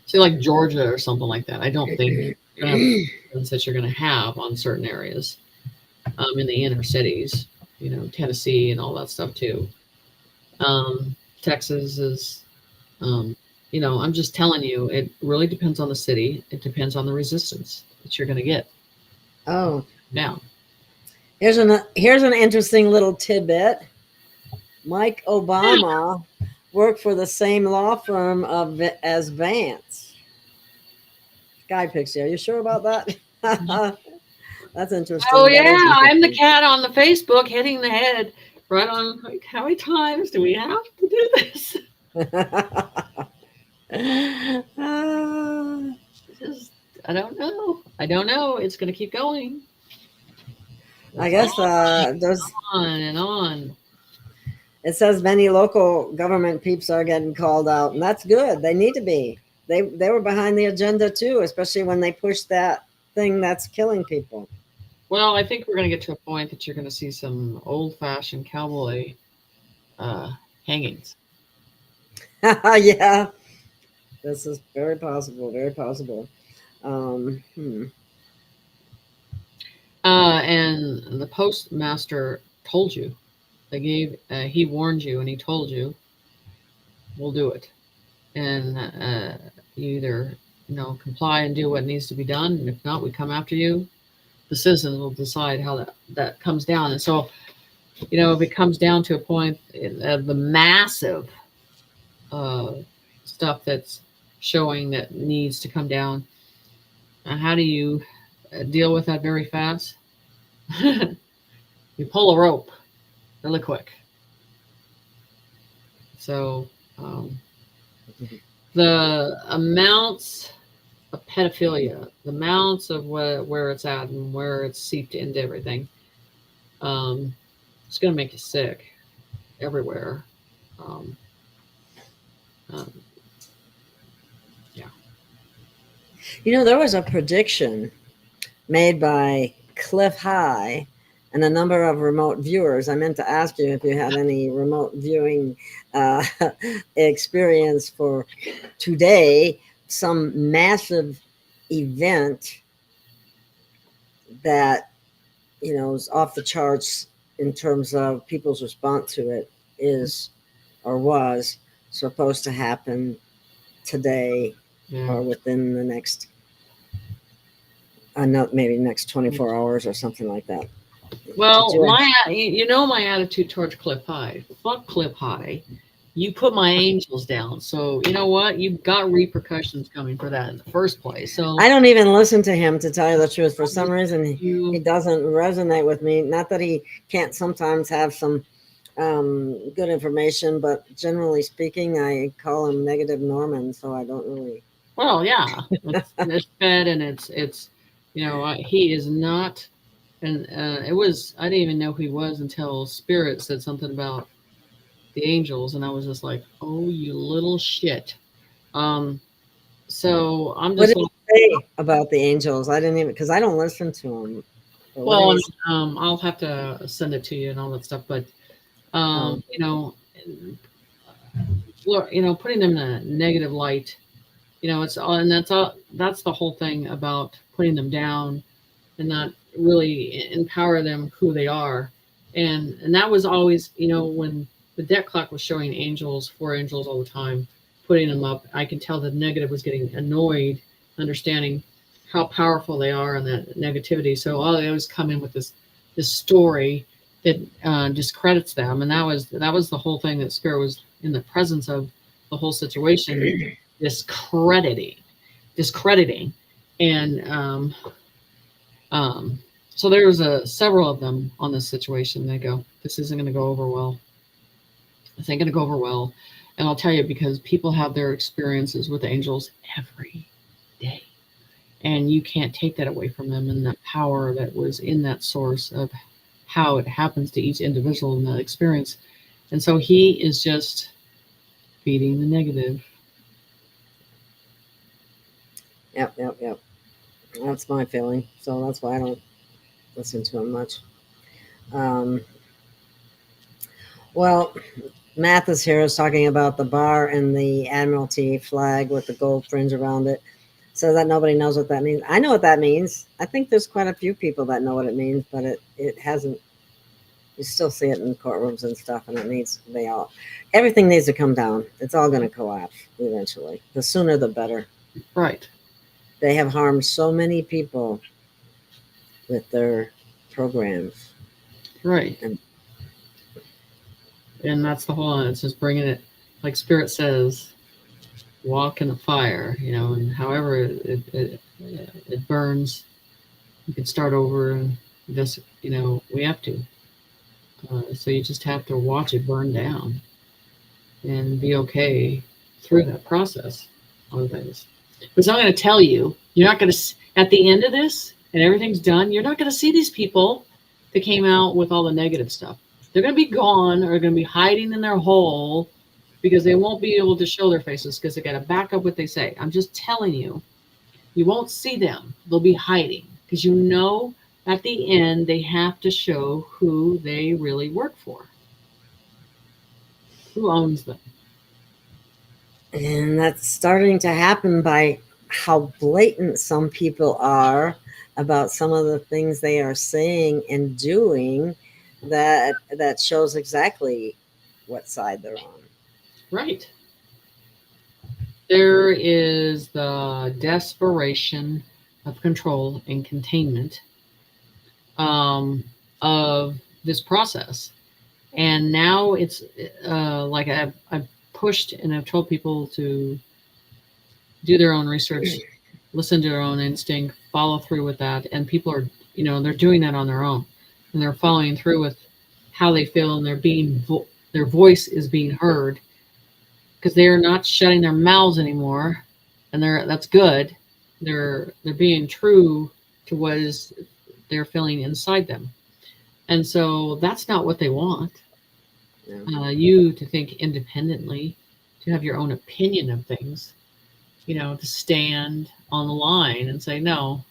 Speaker 3: say like Georgia or something like that. I don't think you're going to have that you're going to have on certain areas in the inner cities. Tennessee and all that stuff too. Texas is, I'm just telling you, it really depends on the city. It depends on the resistance that you're going to get.
Speaker 2: Oh,
Speaker 3: now
Speaker 2: here's an interesting little tidbit. Mike Obama worked for the same law firm as Vance. Guy Pixie, are you sure about that? That's interesting.
Speaker 3: Oh yeah, I'm the cat on the Facebook hitting the head right on. Like, how many times do we have to do this? I don't know. It's going to keep going.
Speaker 2: I guess there's
Speaker 3: on and on.
Speaker 2: It says many local government peeps are getting called out, and that's good. They need to be. They were behind the agenda too, especially when they pushed that thing that's killing people.
Speaker 3: Well, I think we're going to get to a point that you're going to see some old-fashioned cowboy hangings.
Speaker 2: Yeah, this is very possible. Very possible.
Speaker 3: And the postmaster told you. He warned you, and he told you, we'll do it. And you either, comply and do what needs to be done. And if not, we come after you. The citizens will decide how that comes down. And so, if it comes down to a point, the massive stuff that's showing that needs to come down, how do you deal with that very fast? You pull a rope really quick. So the amounts of pedophilia, the amounts of where it's at and where it's seeped into everything, it's going to make you sick everywhere.
Speaker 2: Yeah. There was a prediction made by Cliff High and a number of remote viewers. I meant to ask you if you had any remote viewing experience for today, some massive event that, is off the charts in terms of people's response to it is or was supposed to happen today or within the next, maybe next 24 hours or something like that.
Speaker 3: Well, my attitude towards Cliff High. Fuck Cliff High. You put my angels down. So you know what? You've got repercussions coming for that in the first place. So
Speaker 2: I don't even listen to him, to tell you the truth. For some reason, he doesn't resonate with me. Not that he can't sometimes have some good information, but generally speaking, I call him Negative Norman. So I don't really.
Speaker 3: Well, yeah, it's fed and it's he is not. And I didn't even know who he was until Spirit said something about the angels, and I was just like, oh, you little shit. So I'm just.
Speaker 2: What did he say about the angels? I didn't even, because I don't listen to him. Or what do
Speaker 3: Well,
Speaker 2: you
Speaker 3: I'll have to send it to you and all that stuff, but
Speaker 2: Oh.
Speaker 3: you know, putting them in a negative light, it's all, and that's the whole thing about putting them down and not really empower them who they are. And that was always, when the deck clock was showing angels, 4 angels all the time, putting them up, I can tell the negative was getting annoyed, understanding how powerful they are and that negativity. So they always come in with this story that discredits them, and that was the whole thing that Spirit was in the presence of the whole situation, discrediting, and so there was several of them on this situation. They go, this isn't going to go over well. This ain't going to go over well. And I'll tell you, because people have their experiences with angels every day. And you can't take that away from them, and that power that was in that source of how it happens to each individual in that experience. And so he is just feeding the negative.
Speaker 2: Yep. That's my feeling. So that's why I don't listen to him much. Well, Mathis here is talking about the bar and the Admiralty flag with the gold fringe around it, so that nobody knows what that means. I know what that means. I think there's quite a few people that know what it means, but it hasn't. You still see it in courtrooms and stuff, and everything needs to come down. It's all going to collapse eventually. The sooner the better.
Speaker 3: Right.
Speaker 2: They have harmed so many people with their programs.
Speaker 3: Right. And that's the whole, it's just bringing it, like Spirit says, walk in the fire, and however it burns, you can start over, and just, we have to. So you just have to watch it burn down and be okay through that process on things. Because I'm going to tell you, you're not going to, at the end of this and everything's done, you're not going to see these people that came out with all the negative stuff. They're going to be gone, or going to be hiding in their hole, because they won't be able to show their faces because they got to back up what they say. I'm just telling you, you won't see them. They'll be hiding, because at the end they have to show who they really work for, who owns them.
Speaker 2: And that's starting to happen by how blatant some people are about some of the things they are saying and doing, that shows exactly what side they're on.
Speaker 3: Right. There is the desperation of control and containment of this process. And now it's like I've pushed and I've told people to do their own research, listen to their own instinct, follow through with that. And people are, they're doing that on their own, and they're following through with how they feel, and they're being their voice is being heard, because they're not shutting their mouths anymore, and that's good. They're being true to what is they're feeling inside them, and so that's not what they want. Yeah. You to think independently, to have your own opinion of things, to stand on the line and say, no,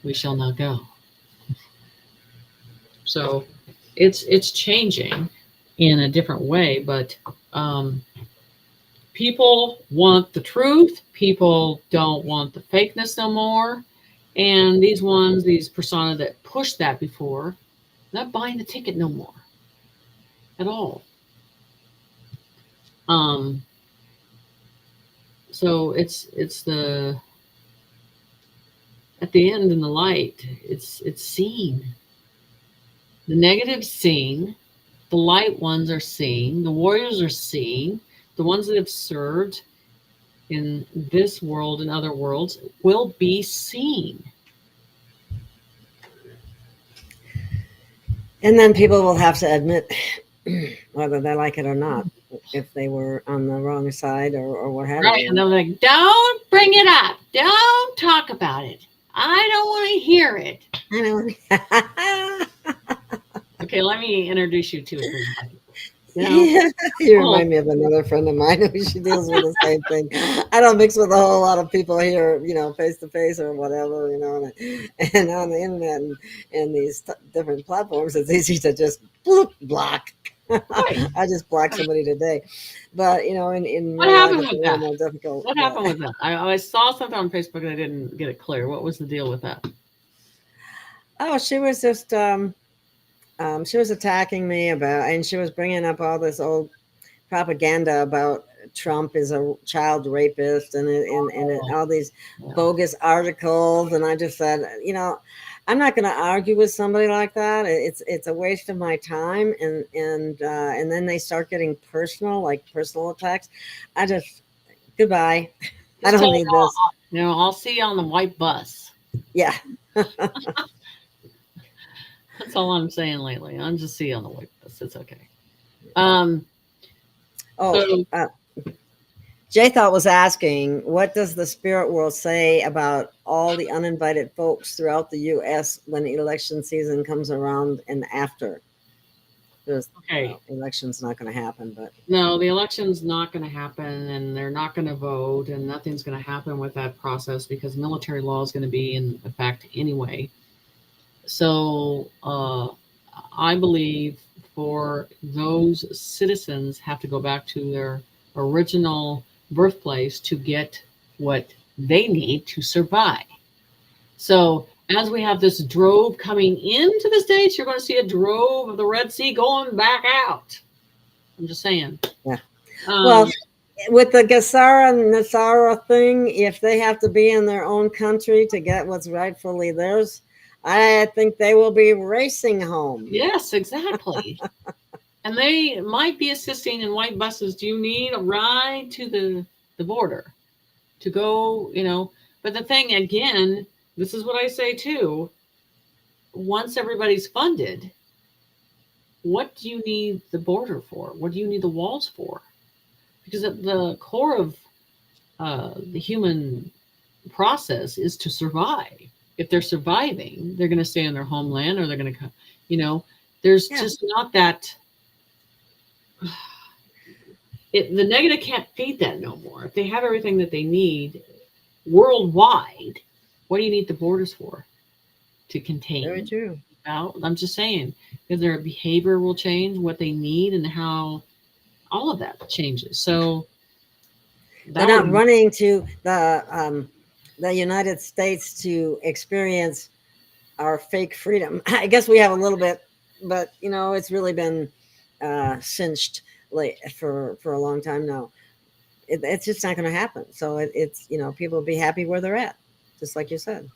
Speaker 3: we shall not go. So it's changing in a different way, but people want the truth. People don't want the fakeness no more. And these persona that pushed that before, not buying the ticket no more at all. So it's the, at the end in the light, it's seen. The negative's seen, the light ones are seen, the warriors are seen, the ones that have served in this world and other worlds will be seen.
Speaker 2: And then people will have to admit whether they like it or not, if they were on the wrong side or what have you.
Speaker 3: Right, and they're like, don't bring it up. Don't talk about it. I don't want to hear it.
Speaker 2: I know.
Speaker 3: Okay, let me introduce you to it. You know?
Speaker 2: You remind me of another friend of mine who she deals with the same thing. I don't mix with a whole lot of people here, face to face or whatever, and on the internet and these different platforms, it's easy to just block.
Speaker 3: Right.
Speaker 2: I just blocked somebody today, but in
Speaker 3: What
Speaker 2: real life,
Speaker 3: happened
Speaker 2: it's a
Speaker 3: with
Speaker 2: little
Speaker 3: that?
Speaker 2: more difficult.
Speaker 3: What happened with that? I saw something on Facebook and I didn't get it clear. What was the deal with that?
Speaker 2: Oh, she was just she was attacking me and she was bringing up all this old propaganda about Trump is a child rapist and all these bogus articles. And I just said, I'm not going to argue with somebody like that. It's a waste of my time. And then they start getting personal, like personal attacks. I just, goodbye. I don't need this.
Speaker 3: I'll see you on the white bus.
Speaker 2: Yeah.
Speaker 3: That's all I'm saying lately. I'm just see you on the white bus. It's okay.
Speaker 2: Jay Thought was asking, what does the spirit world say about all the uninvited folks throughout the U.S. when election season comes around and after? Election's not going to happen, but
Speaker 3: no, the election's not going to happen, and they're not going to vote, and nothing's going to happen with that process because military law is going to be in effect anyway. So I believe for those citizens have to go back to their original birthplace to get what they need to survive. So as we have this drove coming into the States, you're going to see a drove of the Red Sea going back out. I'm just saying.
Speaker 2: Yeah. Well, with the Gassara and Nasara thing, if they have to be in their own country to get what's rightfully theirs, I think they will be racing home.
Speaker 3: Yes, exactly. And they might be assisting in white buses. Do you need a ride to the border to go, But the thing, again, this is what I say too. Once everybody's funded, what do you need the border for? What do you need the walls for? Because at the core of the human process is to survive. If they're surviving, they're going to stay in their homeland, or they're going to, there's just not that. The negative can't feed that no more. If they have everything that they need worldwide, what do you need the borders for? To contain.
Speaker 2: Very true.
Speaker 3: I'm just saying, because their behavior will change, what they need, and how all of that changes. So
Speaker 2: they're not running to the United States to experience our fake freedom. I guess we have a little bit, but it's really been cinched for a long time now. It's just not going to happen. So it's people will be happy where they're at, just like you said,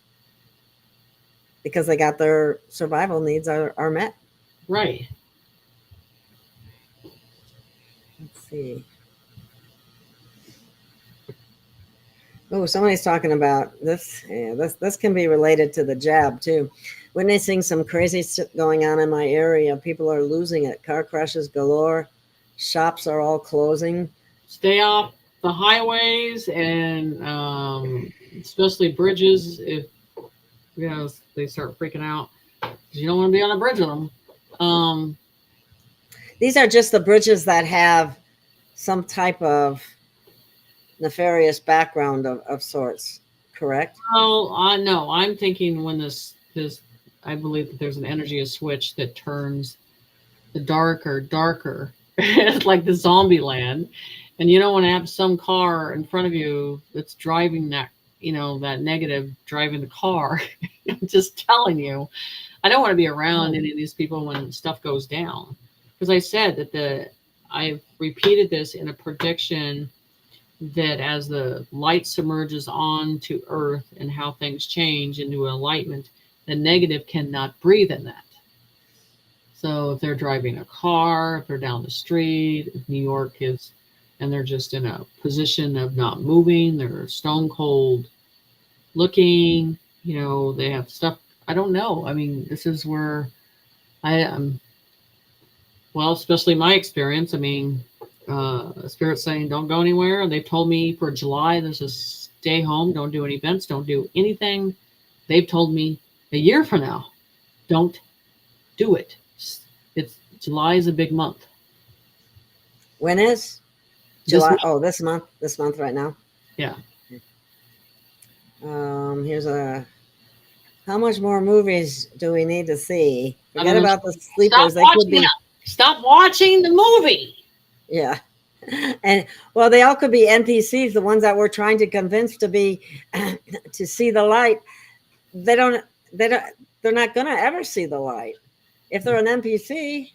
Speaker 2: because they got their survival needs are met.
Speaker 3: Right.
Speaker 2: Let's see. Oh, somebody's talking about this. Yeah, this can be related to the jab too. Witnessing some crazy shit going on in my area. People are losing it. Car crashes galore. Shops are all closing.
Speaker 3: Stay off the highways and especially bridges. If they start freaking out, you don't want to be on a bridge with them.
Speaker 2: These are just the bridges that have some type of nefarious background of sorts, correct?
Speaker 3: Well, no, I'm thinking when this, I believe that there's an energy switch that turns the darker. It's like the zombie land, and you don't want to have some car in front of you that's driving that, that negative driving the car. I'm just telling you, I don't want to be around any of these people when stuff goes down, because I said that I've repeated this in a prediction that as the light submerges onto Earth and how things change into enlightenment, the negative cannot breathe in that. So if they're driving a car, if they're down the street, if New York is, and they're just in a position of not moving, they're stone cold looking, they have stuff. I don't know. I mean, this is where I am. Well, especially my experience. I mean, Spirit's saying don't go anywhere. They've told me for July, there's a stay home, don't do any events, don't do anything. They've told me a year from now, don't do it. July is a big month.
Speaker 2: When is
Speaker 3: This
Speaker 2: July?
Speaker 3: month.
Speaker 2: Oh, this month. This month right now.
Speaker 3: Yeah.
Speaker 2: Here's a. How much more movies do we need to see?
Speaker 3: I
Speaker 2: Forget
Speaker 3: don't know.
Speaker 2: about the sleepers. They
Speaker 3: Stop
Speaker 2: could
Speaker 3: watching
Speaker 2: be.
Speaker 3: it. Stop watching the movie.
Speaker 2: Yeah. And well, they all could be NPCs, the ones that we're trying to convince to be to see the light. They don't. They're not gonna ever see the light if they're an NPC.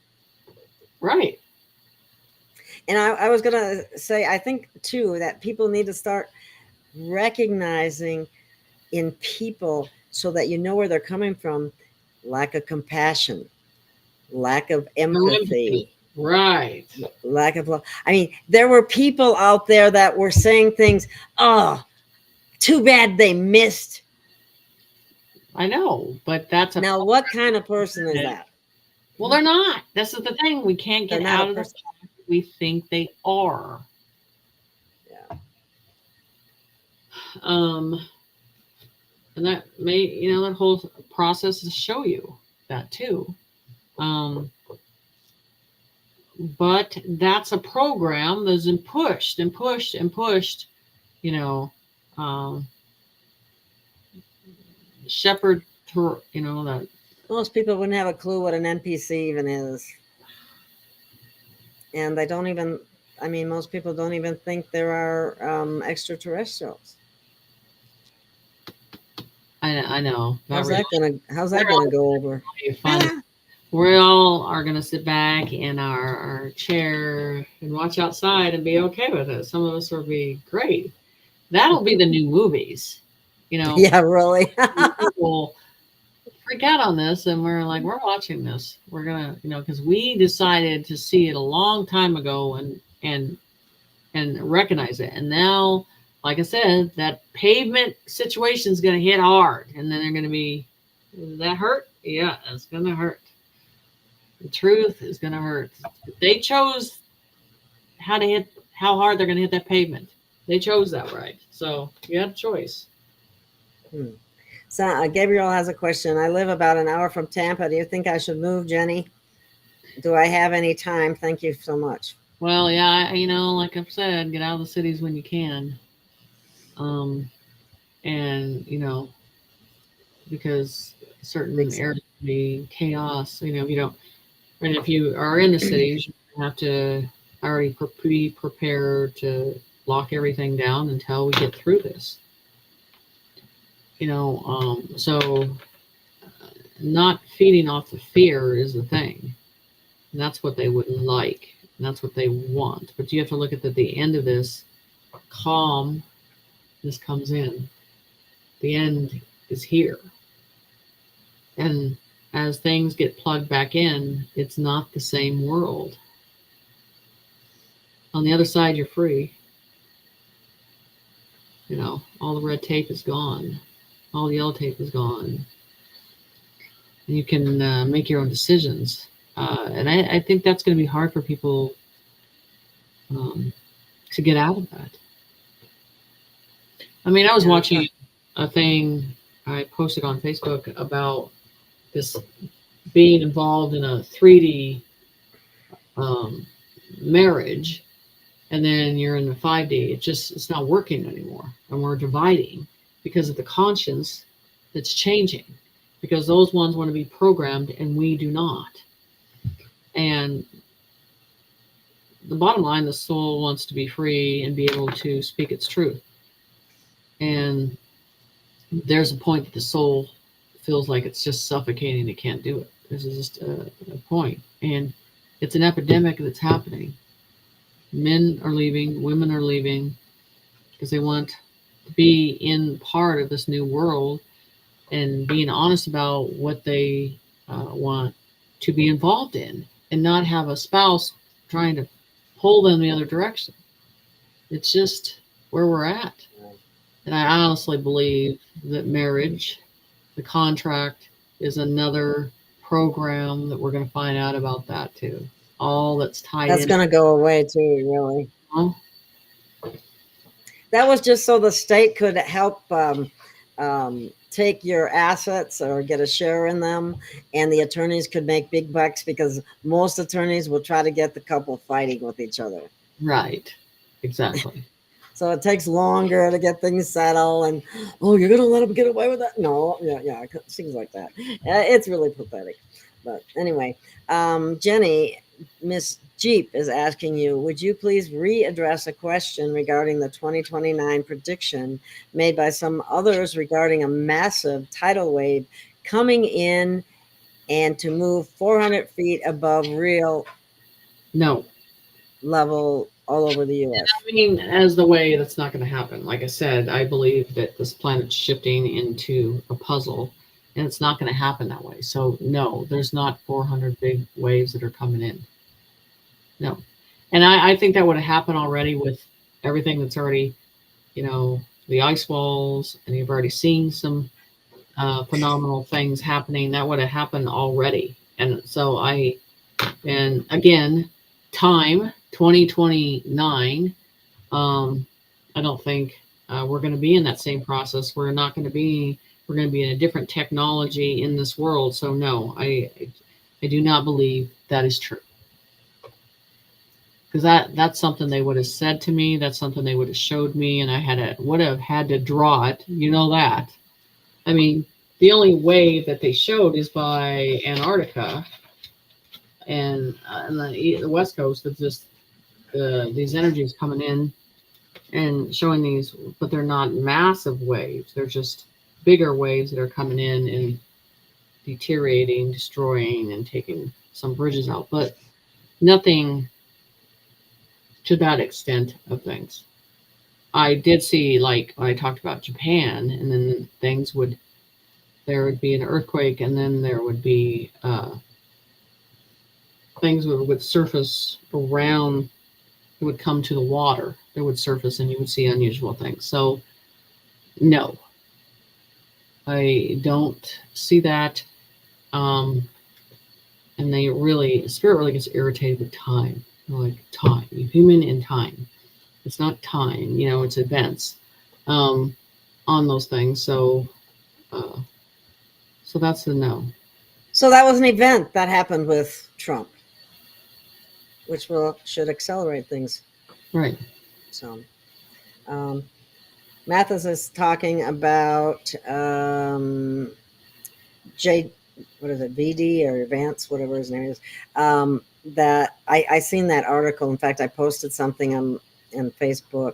Speaker 3: Right.
Speaker 2: And I was gonna say, I think too that people need to start recognizing in people so that you know where they're coming from. Lack of compassion, lack of empathy.
Speaker 3: Right.
Speaker 2: Lack of love. I mean, there were people out there that were saying things, oh, too bad they missed.
Speaker 3: I know, but that's a
Speaker 2: Now, what kind of person is that?
Speaker 3: well, they're not. This is the thing. We can't get
Speaker 2: They're not
Speaker 3: out
Speaker 2: a
Speaker 3: of the
Speaker 2: person.
Speaker 3: fact that we think they are.
Speaker 2: Yeah.
Speaker 3: And that may, you know, that whole process to show you that too. But that's a program that's been pushed and pushed and pushed, you know, shepherd, you know, that
Speaker 2: Most people wouldn't have a clue what an NPC even is. And they don't even, I mean, most people don't even think there are extraterrestrials.
Speaker 3: I know.
Speaker 2: How's that gonna go over?
Speaker 3: Fun. We all are going to sit back in our chair and watch outside and be okay with it. Some of us will be great. That'll be the new movies, you know.
Speaker 2: Yeah, really.
Speaker 3: People freak out on this, and we're like, we're watching this. We're gonna, you know, because we decided to see it a long time ago and recognize it. And now, like I said, that pavement situation is going to hit hard, and then they're going to be, does that hurt? Yeah, it's going to hurt. The truth is going to hurt. They chose how hard they're going to hit that pavement. They chose that, right? So you had a choice.
Speaker 2: So Gabriel has a question. I live about an hour from Tampa. Do you think I should move, Jenny? Do I have any time? Thank you so much.
Speaker 3: Well, yeah, you know, like I've said, get out of the cities when you can. And, you know, because certain areas can be chaos, you know, if you don't, and if you are in the cities, you have to already be prepared to lock everything down until we get through this. You know, so not feeding off the fear is the thing. And that's what they wouldn't like. And that's what they want. But you have to look at the end of this, calm, this comes in. The end is here. And as things get plugged back in, it's not the same world. On the other side, you're free. You know, all the red tape is gone. All the yellow tape is gone. And you can make your own decisions. And I think that's going to be hard for people to get out of that. I mean, I was watching a thing I posted on Facebook about this being involved in a 3D marriage, and then you're in a 5D. It's not working anymore, and we're dividing because of the conscience that's changing, because those ones want to be programmed and we do not. And the bottom line, the soul wants to be free and be able to speak its truth. And there's a point that the soul feels like it's just suffocating. It can't do it. This is just a point. And it's an epidemic that's happening. Men are leaving, women are leaving because they want to be in part of this new world and being honest about what they want to be involved in, and not have a spouse trying to pull them the other direction. It's just where we're at. And I honestly believe that marriage, the contract, is another program that we're going to find out about that too. All that's tied in.
Speaker 2: That's going to go away too, really.
Speaker 3: Huh?
Speaker 2: That was just so the state could help take your assets or get a share in them, and the attorneys could make big bucks, because most attorneys will try to get the couple fighting with each other.
Speaker 3: Right. Exactly.
Speaker 2: So it takes longer to get things settled, and you're gonna let them get away with that? No, yeah, things like that. It's really pathetic. But anyway, Jenny, Miss Jeep is asking you, would you please readdress a question regarding the 2029 prediction made by some others regarding a massive tidal wave coming in and to move 400 feet above real
Speaker 3: No.
Speaker 2: level all over the U.S.?
Speaker 3: I mean, as the way that's not going to happen. Like I said, I believe that this planet's shifting into a puzzle, and it's not going to happen that way. So no, there's not 400 big waves that are coming in. No. And I think that would have happened already with everything that's already, the ice walls, and you've already seen some phenomenal things happening. That would have happened already. And so and again, time 2029. I don't think we're going to be in that same process. We're going to be in a different technology in this world. So no, I do not believe that is true. Because that's something they would have said to me. That's something they would have showed me, and I would have had to draw it. You know that. I mean, the only way that they showed is by Antarctica and the West Coast. It's just these energies coming in and showing these, but they're not massive waves. They're just bigger waves that are coming in and deteriorating, destroying, and taking some bridges out, but nothing to that extent of things. I did see, like when I talked about Japan, and then there would be an earthquake, and then there would be things would surface around. It would come to the water. It would surface, and you would see unusual things. So, no, I don't see that. And spirit really gets irritated with time. Like time, human and time. It's not time, it's events on those things. So that's a no.
Speaker 2: So that was an event that happened with Trump, which should accelerate things.
Speaker 3: Right.
Speaker 2: So, Mathis is talking about VD or Vance, whatever his name is. That I seen that article. In fact, I posted something on Facebook.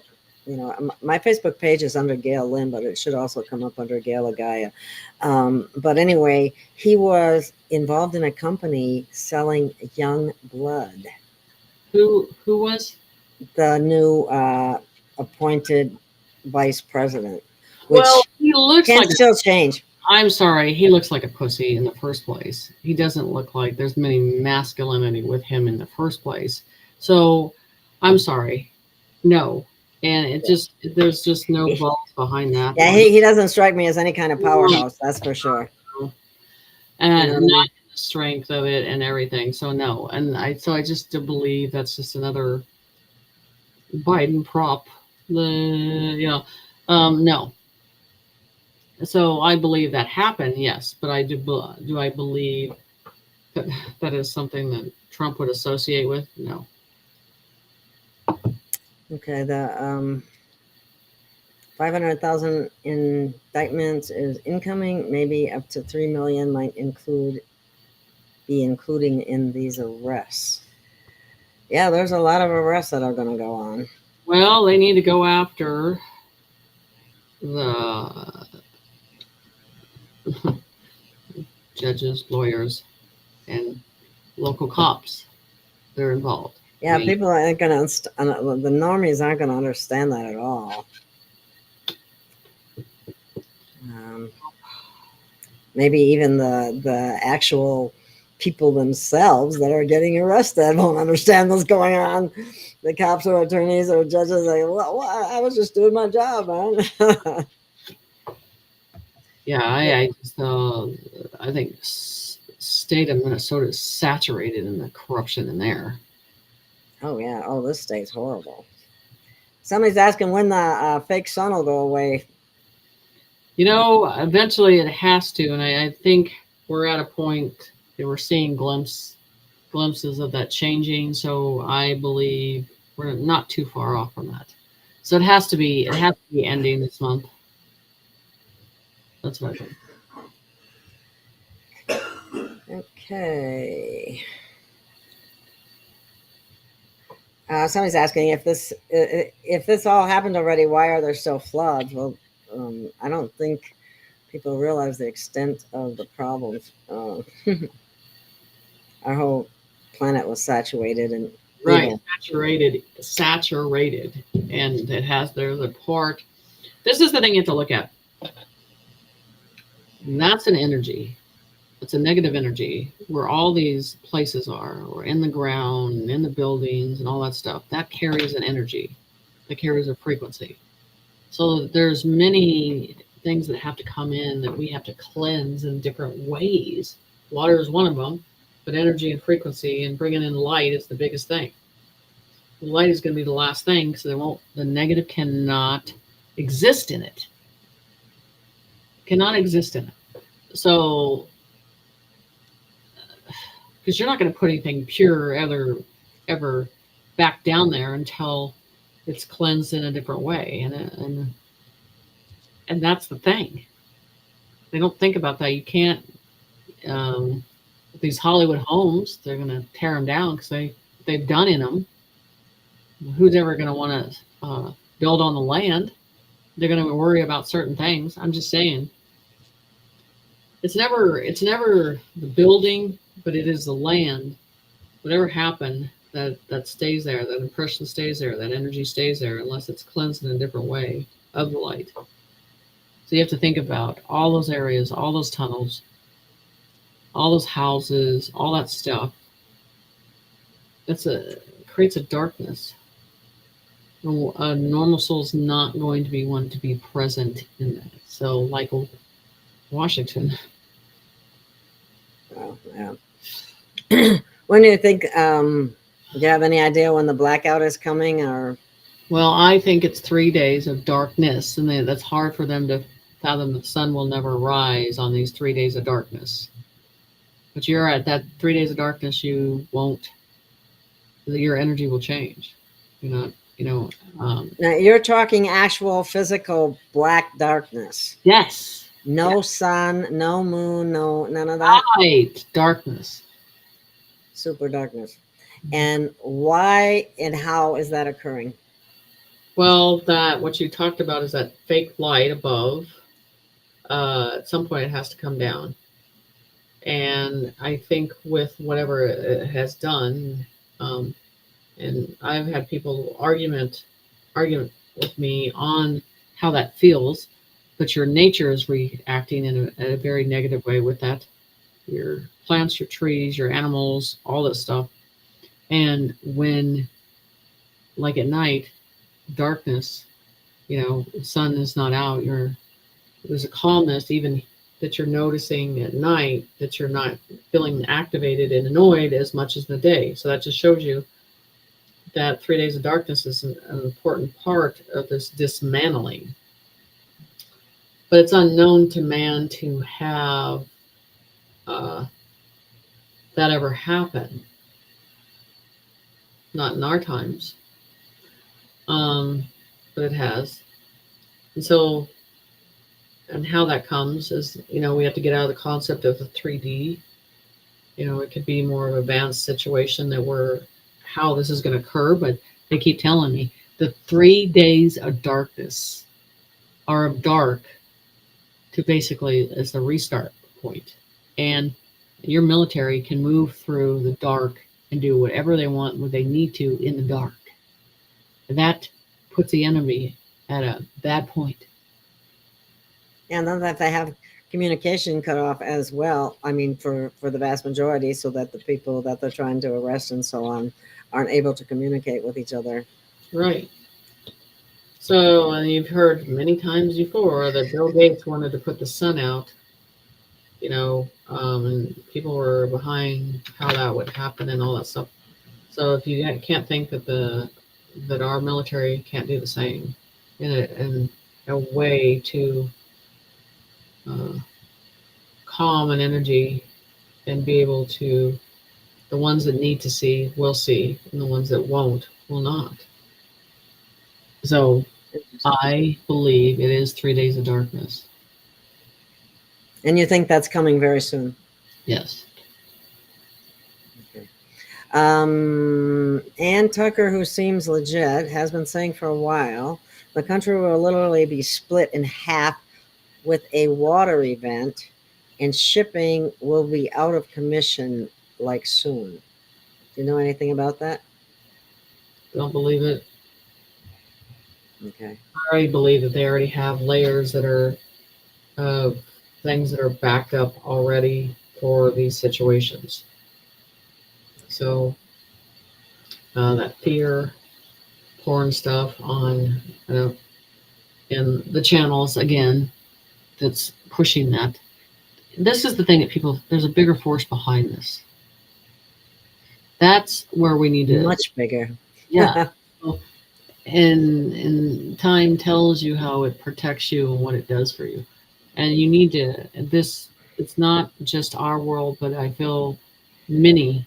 Speaker 2: My Facebook page is under Gail Lynn, but it should also come up under Gail of Gaia. But anyway, he was involved in a company selling young blood.
Speaker 3: Who was?
Speaker 2: The new appointed vice president.
Speaker 3: Well, he looks
Speaker 2: can
Speaker 3: like
Speaker 2: still change.
Speaker 3: I'm sorry, he looks like a pussy in the first place. He doesn't look like there's many masculinity with him in the first place. So I'm sorry, no. And there's just no balls behind that.
Speaker 2: Yeah, he doesn't strike me as any kind of powerhouse, that's for sure.
Speaker 3: And not the strength of it and everything. So no. And I just believe that's just another Biden prop. No. So I believe that happened, yes, but do I believe that is something that Trump would associate with? No.
Speaker 2: Okay, the 500,000 indictments is incoming. Maybe up to 3 million might be including in these arrests. Yeah, there's a lot of arrests that are going to go on.
Speaker 3: Well, they need to go after the judges, lawyers, and local cops. They're involved.
Speaker 2: Yeah, people aren't going to, the normies aren't going to understand that at all. Maybe even the actual people themselves that are getting arrested won't understand what's going on. The cops or attorneys or judges like, well, I was just doing my job, man.
Speaker 3: Yeah, I think state of Minnesota is saturated in the corruption in there.
Speaker 2: Oh yeah. Oh, this state's horrible. Somebody's asking when the fake sun will go away.
Speaker 3: Eventually it has to, and I think we're at a point that we're seeing glimpses of that changing. So I believe we're not too far off from that. So it has to be ending this month. That's what I think.
Speaker 2: Okay. Somebody's asking if this all happened already, why are there still floods? Well, I don't think people realize the extent of the problems. Our whole planet was saturated and
Speaker 3: right, saturated, and there's a part. This is the thing you have to look at. And that's an energy. It's a negative energy where all these places are, or in the ground, and in the buildings, and all that stuff. That carries an energy. That carries a frequency. So there's many things that have to come in that we have to cleanse in different ways. Water is one of them, but energy and frequency and bringing in light is the biggest thing. The light is going to be the last thing, so the negative cannot exist in it. Cannot exist in it. So, because you're not going to put anything pure ever back down there until it's cleansed in a different way, and that's the thing. They don't think about that. You can't. These Hollywood homes, they're going to tear them down because they've done in them. Who's ever going to want to build on the land? They're going to worry about certain things. I'm just saying. It's never the building, but it is the land. Whatever happened, that stays there. That impression stays there. That energy stays there, unless it's cleansed in a different way of the light. So you have to think about all those areas, all those tunnels, all those houses, all that stuff. Creates a darkness. A normal soul is not going to be one to be present in that. So, like Washington.
Speaker 2: Well, yeah. When do you think? Do you have any idea when the blackout is coming? Or
Speaker 3: well, I think it's 3 days of darkness, and that's hard for them to fathom. The sun will never rise on these 3 days of darkness. But you're at that 3 days of darkness. You won't. Your energy will change. Now
Speaker 2: you're talking actual physical black darkness.
Speaker 3: Yes.
Speaker 2: No sun, no moon, none of that.
Speaker 3: Right, darkness.
Speaker 2: Super darkness. And why and how is that occurring?
Speaker 3: Well, what you talked about is that fake light above. At some point, it has to come down. And I think with whatever it has done, and I've had people argument with me on how that feels. But your nature is reacting in a very negative way with that. Your plants, your trees, your animals, all that stuff. And when, like at night, darkness, the sun is not out, there's a calmness even that you're noticing at night, that you're not feeling activated and annoyed as much as the day. So that just shows you that 3 days of darkness is an important part of this dismantling. But it's unknown to man to have that ever happen. Not in our times. But it has. And so, and how that comes is, we have to get out of the concept of the 3D. It could be more of an advanced situation how this is going to occur, but they keep telling me the 3 days of darkness are of dark to basically as the restart point. And your military can move through the dark and do whatever they want, what they need to in the dark. And that puts the enemy at a bad point.
Speaker 2: And then that they have communication cut off as well. I mean, for the vast majority, so that the people that they're trying to arrest and so on aren't able to communicate with each other.
Speaker 3: Right. So, and you've heard many times before that Bill Gates wanted to put the sun out, and people were behind how that would happen and all that stuff. So if you can't think that our military can't do the same in a way to calm an energy and be able to, the ones that need to see will see, and the ones that won't will not. So I believe it is 3 days of darkness.
Speaker 2: And you think that's coming very soon?
Speaker 3: Yes.
Speaker 2: Okay. Ann Tucker, who seems legit, has been saying for a while, the country will literally be split in half with a water event, and shipping will be out of commission like soon. Do you know anything about that?
Speaker 3: Don't believe it.
Speaker 2: Okay.
Speaker 3: I already believe that they already have layers that are things that are backed up already for these situations. So that fear, porn stuff on in the channels again, that's pushing that. This is the thing that people. There's a bigger force behind this. That's where we need to.
Speaker 2: Much bigger.
Speaker 3: Yeah. And time tells you how it protects you and what it does for you. And you need to, it's not just our world, but I feel many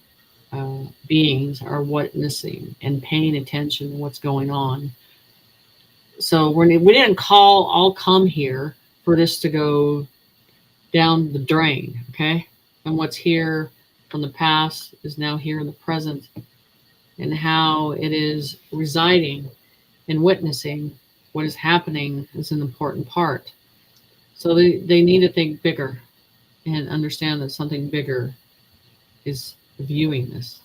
Speaker 3: beings are witnessing and paying attention to what's going on. So we didn't all come here for this to go down the drain, okay? And what's here from the past is now here in the present, and how it is residing and witnessing what is happening is an important part. So they need to think bigger and understand that something bigger is viewing this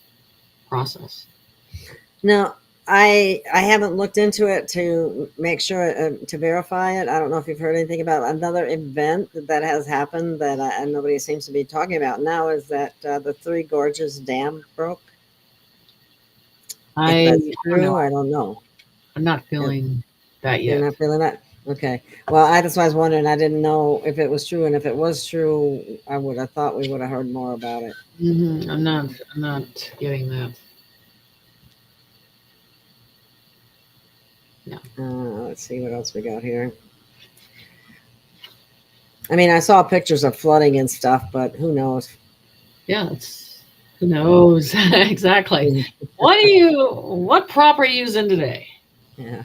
Speaker 3: process.
Speaker 2: Now, I haven't looked into it to make sure to verify it. I don't know if you've heard anything about another event that has happened that nobody seems to be talking about now. Is that the Three Gorges Dam broke? If that's true, I don't know.
Speaker 3: I'm not feeling that yet.
Speaker 2: You're not feeling that? Okay. Well, that's why I was wondering. I didn't know if it was true, and if it was true, I would have thought we would have heard more about it.
Speaker 3: I'm not getting that. No.
Speaker 2: Let's see what else we got here. I mean, I saw pictures of flooding and stuff, but who knows?
Speaker 3: Yeah, who knows exactly. What prop are you using today?
Speaker 2: Yeah.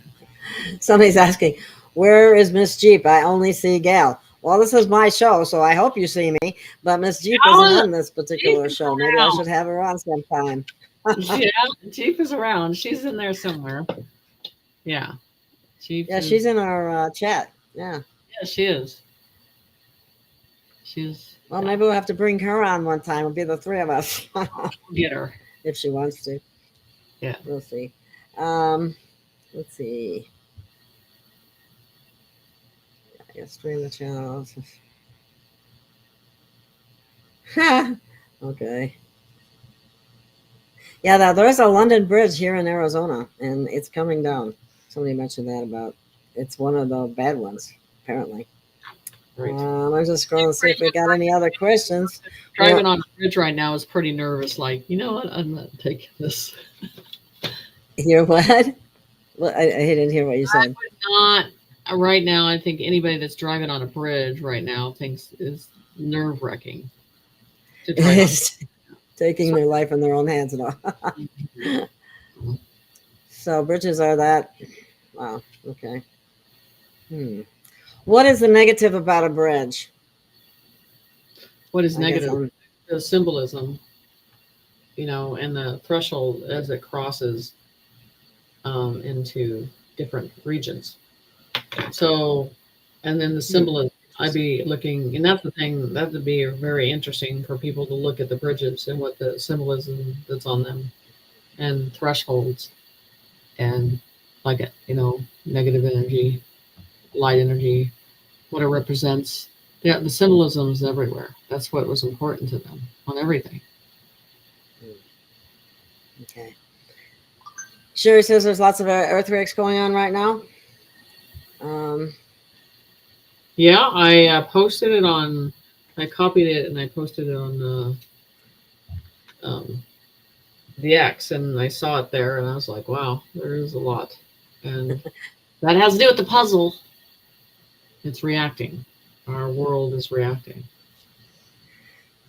Speaker 2: Somebody's asking, where is Miss Jeep? I only see Gail. Well, this is my show, so I hope you see me. But Miss Jeep isn't on this particular show. Maybe I should have her on sometime.
Speaker 3: Yeah, Jeep is around. She's in there somewhere. Yeah.
Speaker 2: She's in our chat. Yeah.
Speaker 3: Yeah, she is.
Speaker 2: Well, maybe we'll have to bring her on one time. It'll be the three of us.
Speaker 3: Get her.
Speaker 2: If she wants to.
Speaker 3: Yeah.
Speaker 2: We'll see. Let's see. Yeah, stream the channels. Okay. Yeah, there's a London Bridge here in Arizona, and it's coming down. Somebody mentioned that about it's one of the bad ones, apparently.
Speaker 3: Right.
Speaker 2: I'm just scrolling to see if we got any other questions.
Speaker 3: Driving on a bridge right now is pretty nervous. Like, you know what? I'm not taking this.
Speaker 2: Hear what? Well, I didn't hear what you said.
Speaker 3: I would not. Right now, I think anybody that's driving on a bridge right now thinks is nerve-wracking.
Speaker 2: Taking their life in their own hands and all. So bridges are that. Wow. Okay. What is the negative about a bridge?
Speaker 3: What is negative? The symbolism, and the threshold as it crosses into different regions. So, and then the symbolism, I'd be looking, and that's the thing, that would be very interesting for people to look at the bridges and what the symbolism that's on them and thresholds and negative energy, light energy, what it represents. Yeah, the symbolism is everywhere. That's what was important to them on everything.
Speaker 2: Okay. Sherry says there's lots of earthquakes going on right now.
Speaker 3: Yeah, I posted it on. I copied it and I posted it on the X, and I saw it there, and I was like, "Wow, there is a lot," and that has to do with the puzzle. It's reacting. Our world is reacting.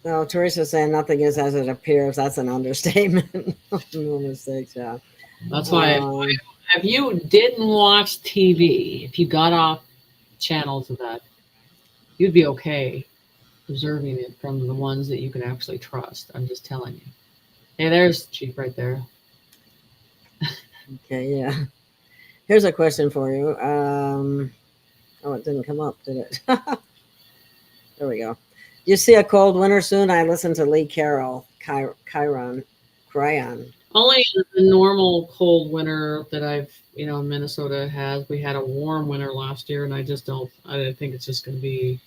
Speaker 2: No, Teresa's saying nothing is as it appears. That's an understatement. No mistakes, yeah.
Speaker 3: That's why if you didn't watch TV, if you got off channels of that, you'd be okay observing it from the ones that you can actually trust. I'm just telling you. Hey, there's Chief right there.
Speaker 2: Okay, yeah. Here's a question for you. Oh, it didn't come up, did it? There we go. You see a cold winter soon? I listened to Lee Carroll, Cryon.
Speaker 3: Only the normal cold winter that Minnesota has. We had a warm winter last year, and I think it's just going to be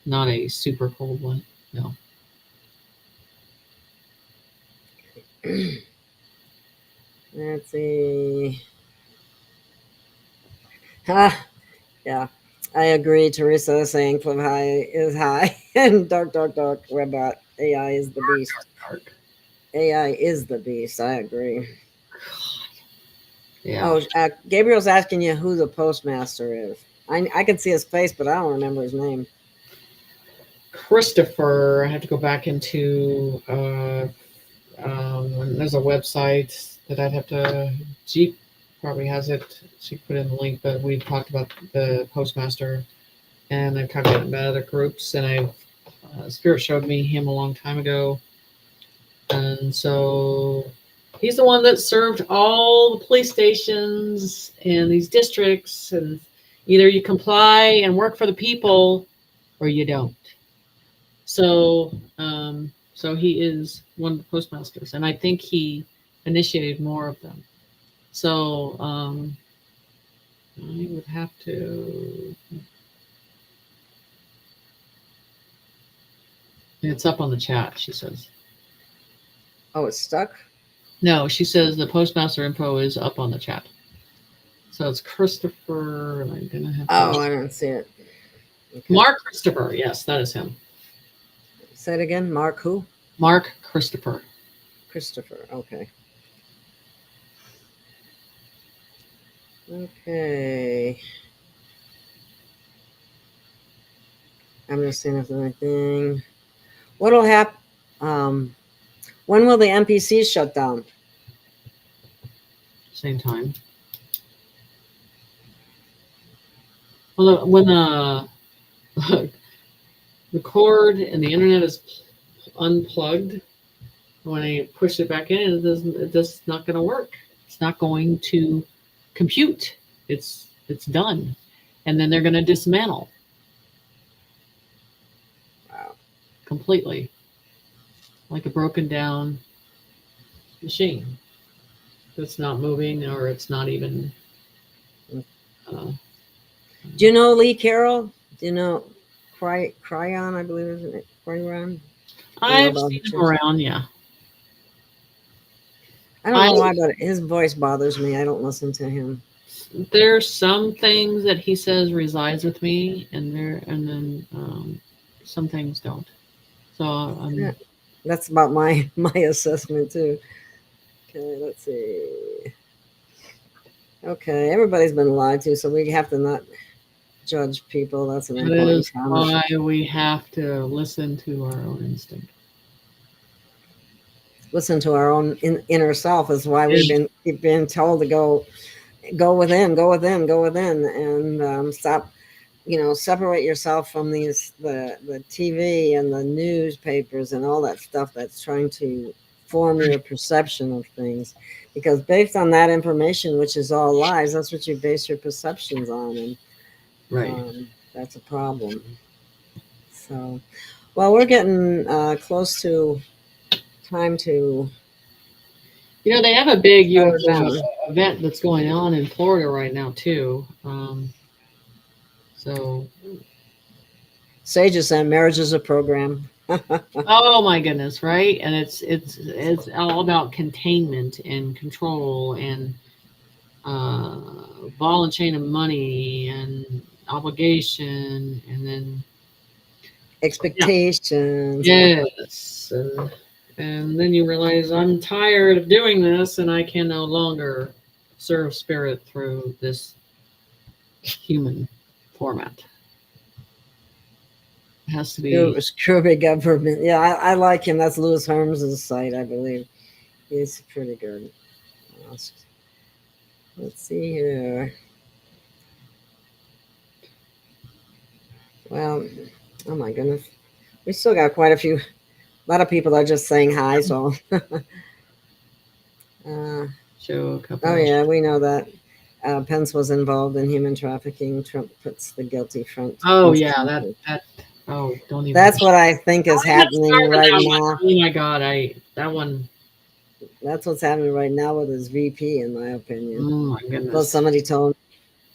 Speaker 3: not a super cold one. No.
Speaker 2: Let's see. Yeah, I agree. Teresa is saying Flip High is high and dark robot. AI is the beast.
Speaker 3: Dark.
Speaker 2: AI is the beast. I agree.
Speaker 3: Yeah.
Speaker 2: Oh, Gabriel's asking you who the postmaster is. I can see his face, but I don't remember his name.
Speaker 3: Christopher. I have to go back into there's a website that I'd have to. Jeep probably has it. She put in the link, but we talked about the postmaster, and I've talked about other groups, and Spirit showed me him a long time ago, and so he's the one that served all the police stations and these districts, and either you comply and work for the people, or you don't. So he is one of the postmasters, and I think he initiated more of them. So I would have to. It's up on the chat, she says.
Speaker 2: Oh, it's stuck?
Speaker 3: No, she says the postmaster info is up on the chat. So it's Christopher. I'm gonna have.
Speaker 2: Oh, I don't see it.
Speaker 3: Okay. Mark Christopher. Yes, that is him.
Speaker 2: Say it again. Mark who?
Speaker 3: Mark Christopher.
Speaker 2: Christopher. Okay. Okay. I'm just seeing if there's anything. What'll happen? When will the NPCs shut down?
Speaker 3: Same time. Well, when the cord and the internet is unplugged, when I push it back in, it's not going to work. It's not going to compute. It's done, and then they're going to dismantle.
Speaker 2: Wow.
Speaker 3: Completely, like a broken down machine that's not moving, or it's not even.
Speaker 2: Do you know Lee Carroll? Do you know Cryon? I believe, isn't it? Cryon.
Speaker 3: I've seen him around, yeah.
Speaker 2: I don't know why, but his voice bothers me. I don't listen to him.
Speaker 3: There's some things that he says resides with me, and then some things don't. So
Speaker 2: yeah, that's about my assessment too. Okay, let's see. Okay, everybody's been lied to, so we have to not judge people. That's an important comment.
Speaker 3: Why we have to listen to our own instinct.
Speaker 2: Listen to our own inner self is why we've been told to go within, and stop. Separate yourself from the TV and the newspapers and all that stuff that's trying to form your perception of things, because based on that information, which is all lies, that's what you base your perceptions on, and
Speaker 3: right.
Speaker 2: That's a problem. So, well, we're getting close to time to.
Speaker 3: They have a big UFO event that's going on in Florida right now too. So,
Speaker 2: Sages and marriage is a program.
Speaker 3: Oh my goodness, right? And it's all about containment and control and ball and chain of money and obligation, and then
Speaker 2: expectations.
Speaker 3: Yes. And then you realize, I'm tired of doing this, and I can no longer serve spirit through this human format. It has to be
Speaker 2: Screwy government. Yeah, I like him. That's Louis Holmes' site, I believe. He's pretty good. Let's see here. Well, oh my goodness. We still got quite a lot of people are just saying hi, so.
Speaker 3: Show a couple.
Speaker 2: Oh, yeah, we know that. Pence was involved in human trafficking. Trump puts the guilty front.
Speaker 3: Oh, yeah, that. Oh, don't even.
Speaker 2: That's what I think is happening right now.
Speaker 3: Oh my God, that one.
Speaker 2: That's what's happening right now with his VP, in my opinion.
Speaker 3: Oh my goodness.
Speaker 2: Well, somebody told him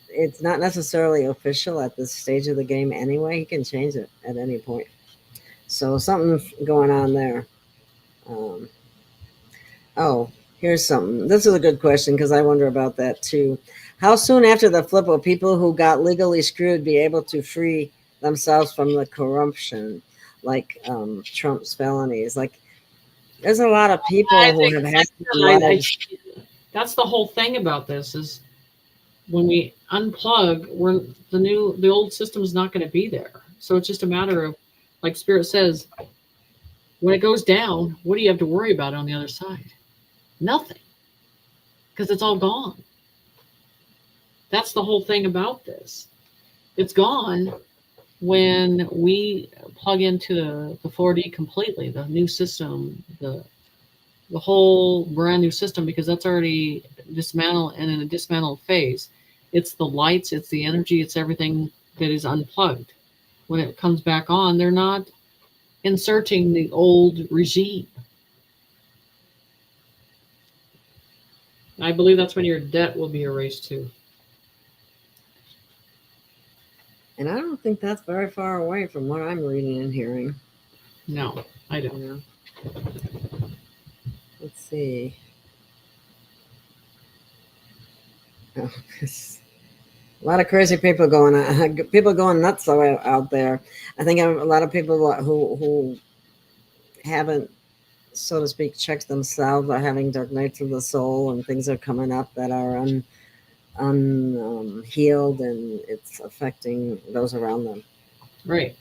Speaker 2: it's not necessarily official at this stage of the game anyway. He can change it at any point. So something's going on there. Oh, here's something. This is a good question because I wonder about that too. How soon after the flip will people who got legally screwed be able to free themselves from the corruption, like Trump's felonies? Like, there's a lot of people who have had
Speaker 3: that's the whole thing about this is when we unplug, the old system is not going to be there. So it's just a matter of, like Spirit says, when it goes down, what do you have to worry about on the other side? Nothing, because it's all gone. That's the whole thing about this. It's gone when we plug into the 4D completely, the new system, the whole brand new system, because that's already dismantled and in a dismantled phase. It's the lights, it's the energy, it's everything that is unplugged. When it comes back on, they're not inserting the old regime. I believe that's when your debt will be erased too.
Speaker 2: And I don't think that's very far away from what I'm reading and hearing.
Speaker 3: No, I don't know.
Speaker 2: Let's see. Oh, a lot of crazy people going on. People going nuts out there. I think a lot of people who haven't, so to speak, checked themselves are having dark nights of the soul, and things are coming up that are unhealed, and it's affecting those around them.
Speaker 3: Right.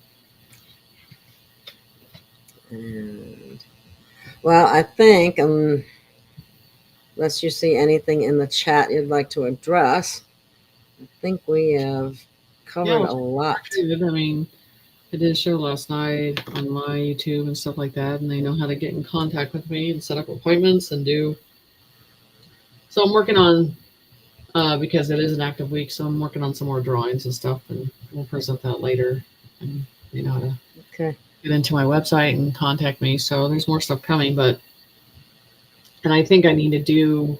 Speaker 2: And well, I think unless you see anything in the chat you'd like to address, I think we have covered a lot.
Speaker 3: I mean, I did a show last night on my YouTube and stuff like that, and they know how to get in contact with me and set up appointments and do. So I'm working on, because it is an active week, so I'm working on some more drawings and stuff, and we'll present that later. And you know how to get into my website and contact me. So there's more stuff coming, and I think I need to do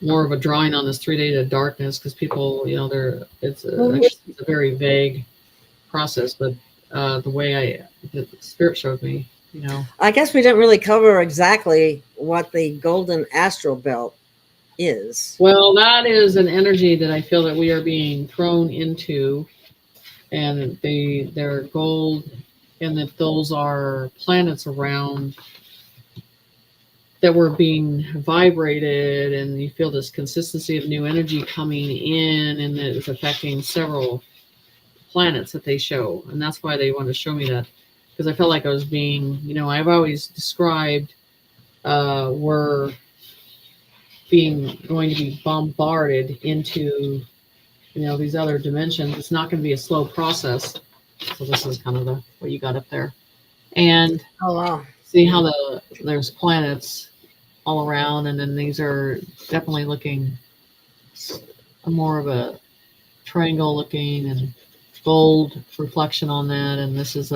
Speaker 3: more of a drawing on this 3 days of darkness, because people, it's a very vague process, but the way the Spirit showed me,
Speaker 2: I guess we didn't really cover exactly what the golden astral belt is.
Speaker 3: Well, that is an energy that I feel that we are being thrown into, and they're gold, and that those are planets around that were being vibrated, and you feel this consistency of new energy coming in, and that it's affecting several planets that they show. And that's why they want to show me that, because I felt like I was being, I've always described we're going to be bombarded into, these other dimensions. It's not going to be a slow process. So this is kind of what you got up there. And
Speaker 2: oh wow,
Speaker 3: see how there's planets all around, and then these are definitely looking more of a triangle looking, and gold reflection on that. And this is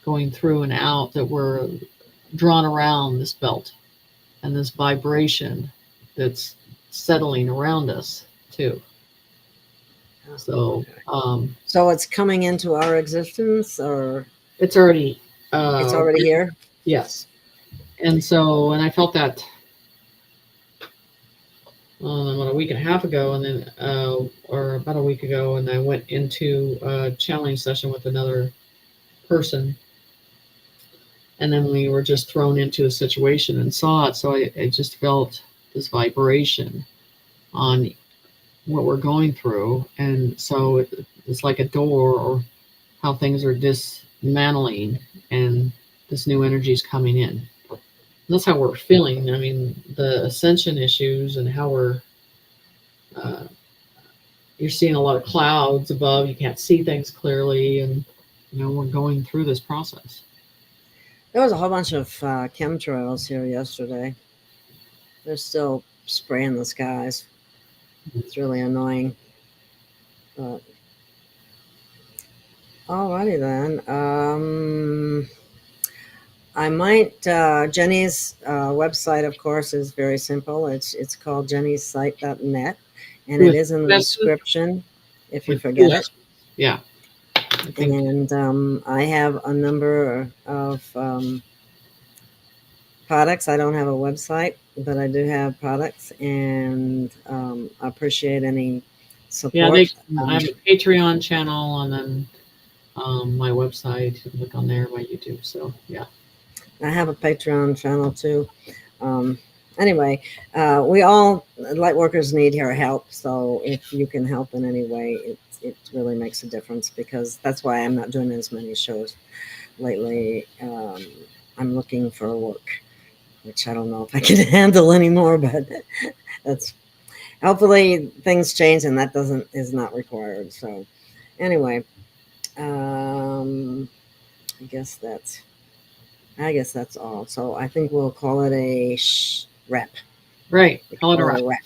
Speaker 3: going through and out, that we're drawn around this belt and this vibration that's settling around us too. So
Speaker 2: so it's coming into our existence, or
Speaker 3: it's already
Speaker 2: here.
Speaker 3: Yes. And I felt that about a week and a half ago, and then or about a week ago, and I went into a challenge session with another person, and then we were just thrown into a situation and saw it. So I just felt this vibration on what we're going through, and so it's like a door, or how things are dismantling, and this new energy is coming in. And that's how we're feeling. I mean, the ascension issues and how we're you're seeing a lot of clouds above. You can't see things clearly, and we're going through this process.
Speaker 2: There was a whole bunch of chemtrails here yesterday. They're still spraying the skies. It's really annoying. But alrighty then. I might Jenny's website, of course, is very simple. It's called jennysite.net, and it is in the description if you forget it.
Speaker 3: Yeah.
Speaker 2: And I have a number of products. I don't have a website, but I do have products, and I appreciate any support.
Speaker 3: Yeah, I have a Patreon channel, and then my website. You can look on there, my YouTube. So yeah,
Speaker 2: I have a Patreon channel too. Anyway, we all light workers need your help. So if you can help in any way, it really makes a difference, because that's why I'm not doing as many shows lately. I'm looking for work, which I don't know if I can handle anymore, but that's hopefully things change and that is not required. So anyway, I guess that's all. So I think we'll call it a rep.
Speaker 3: Right. Call it a rep.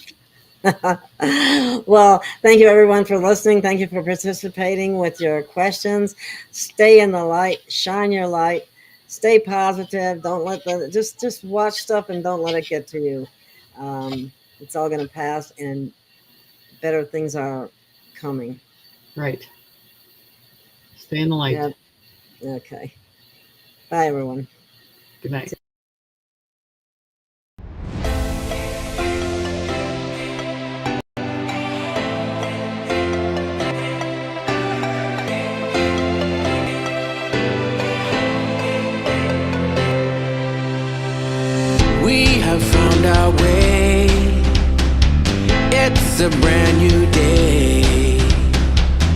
Speaker 2: Well, thank you everyone for listening. Thank you for participating with your questions. Stay in the light, shine your light, stay positive. Don't let just watch stuff and don't let it get to you. It's all going to pass, and better things are coming.
Speaker 3: Right. Stay in the light.
Speaker 2: Yeah. Okay. Bye everyone.
Speaker 3: Good night.
Speaker 1: Found our way. It's a brand new day,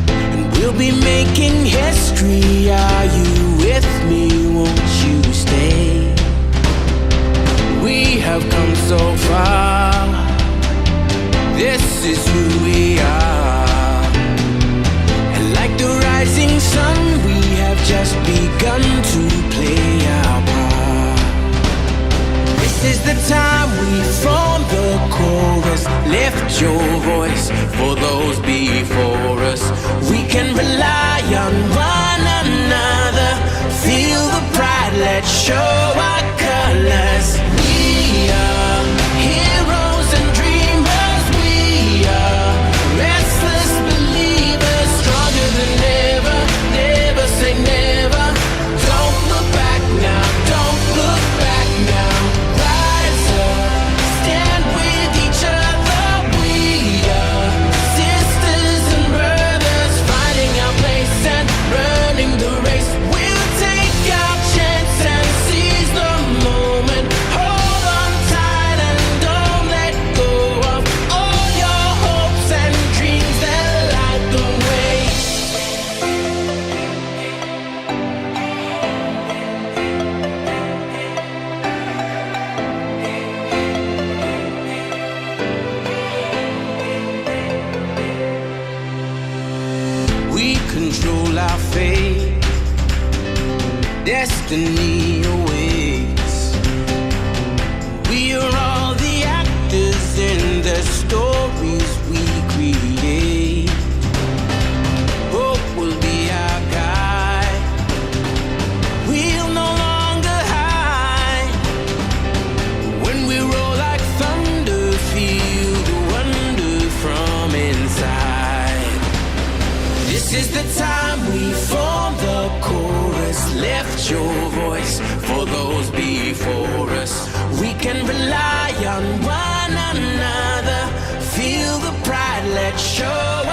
Speaker 1: and we'll be making history. Are you with me? Won't you stay? We have come so far. This is who we are, and like the rising sun, we have just begun to play our part. This is the time we form the chorus. Lift your voice for those before us. We can rely on one another. Feel the pride, let's show our colors. We are heroes and dreamers. We are restless believers, stronger than ever. Never say never. Don't look back now. Don't look back now. Destiny awaits. We are all the actors in the stories we create. Hope will be our guide. We'll no longer hide. When we roll like thunder, feel the wonder from inside. This is the time we form the chorus. Lift your voice for those before us. We can rely on one another. Feel the pride, let's show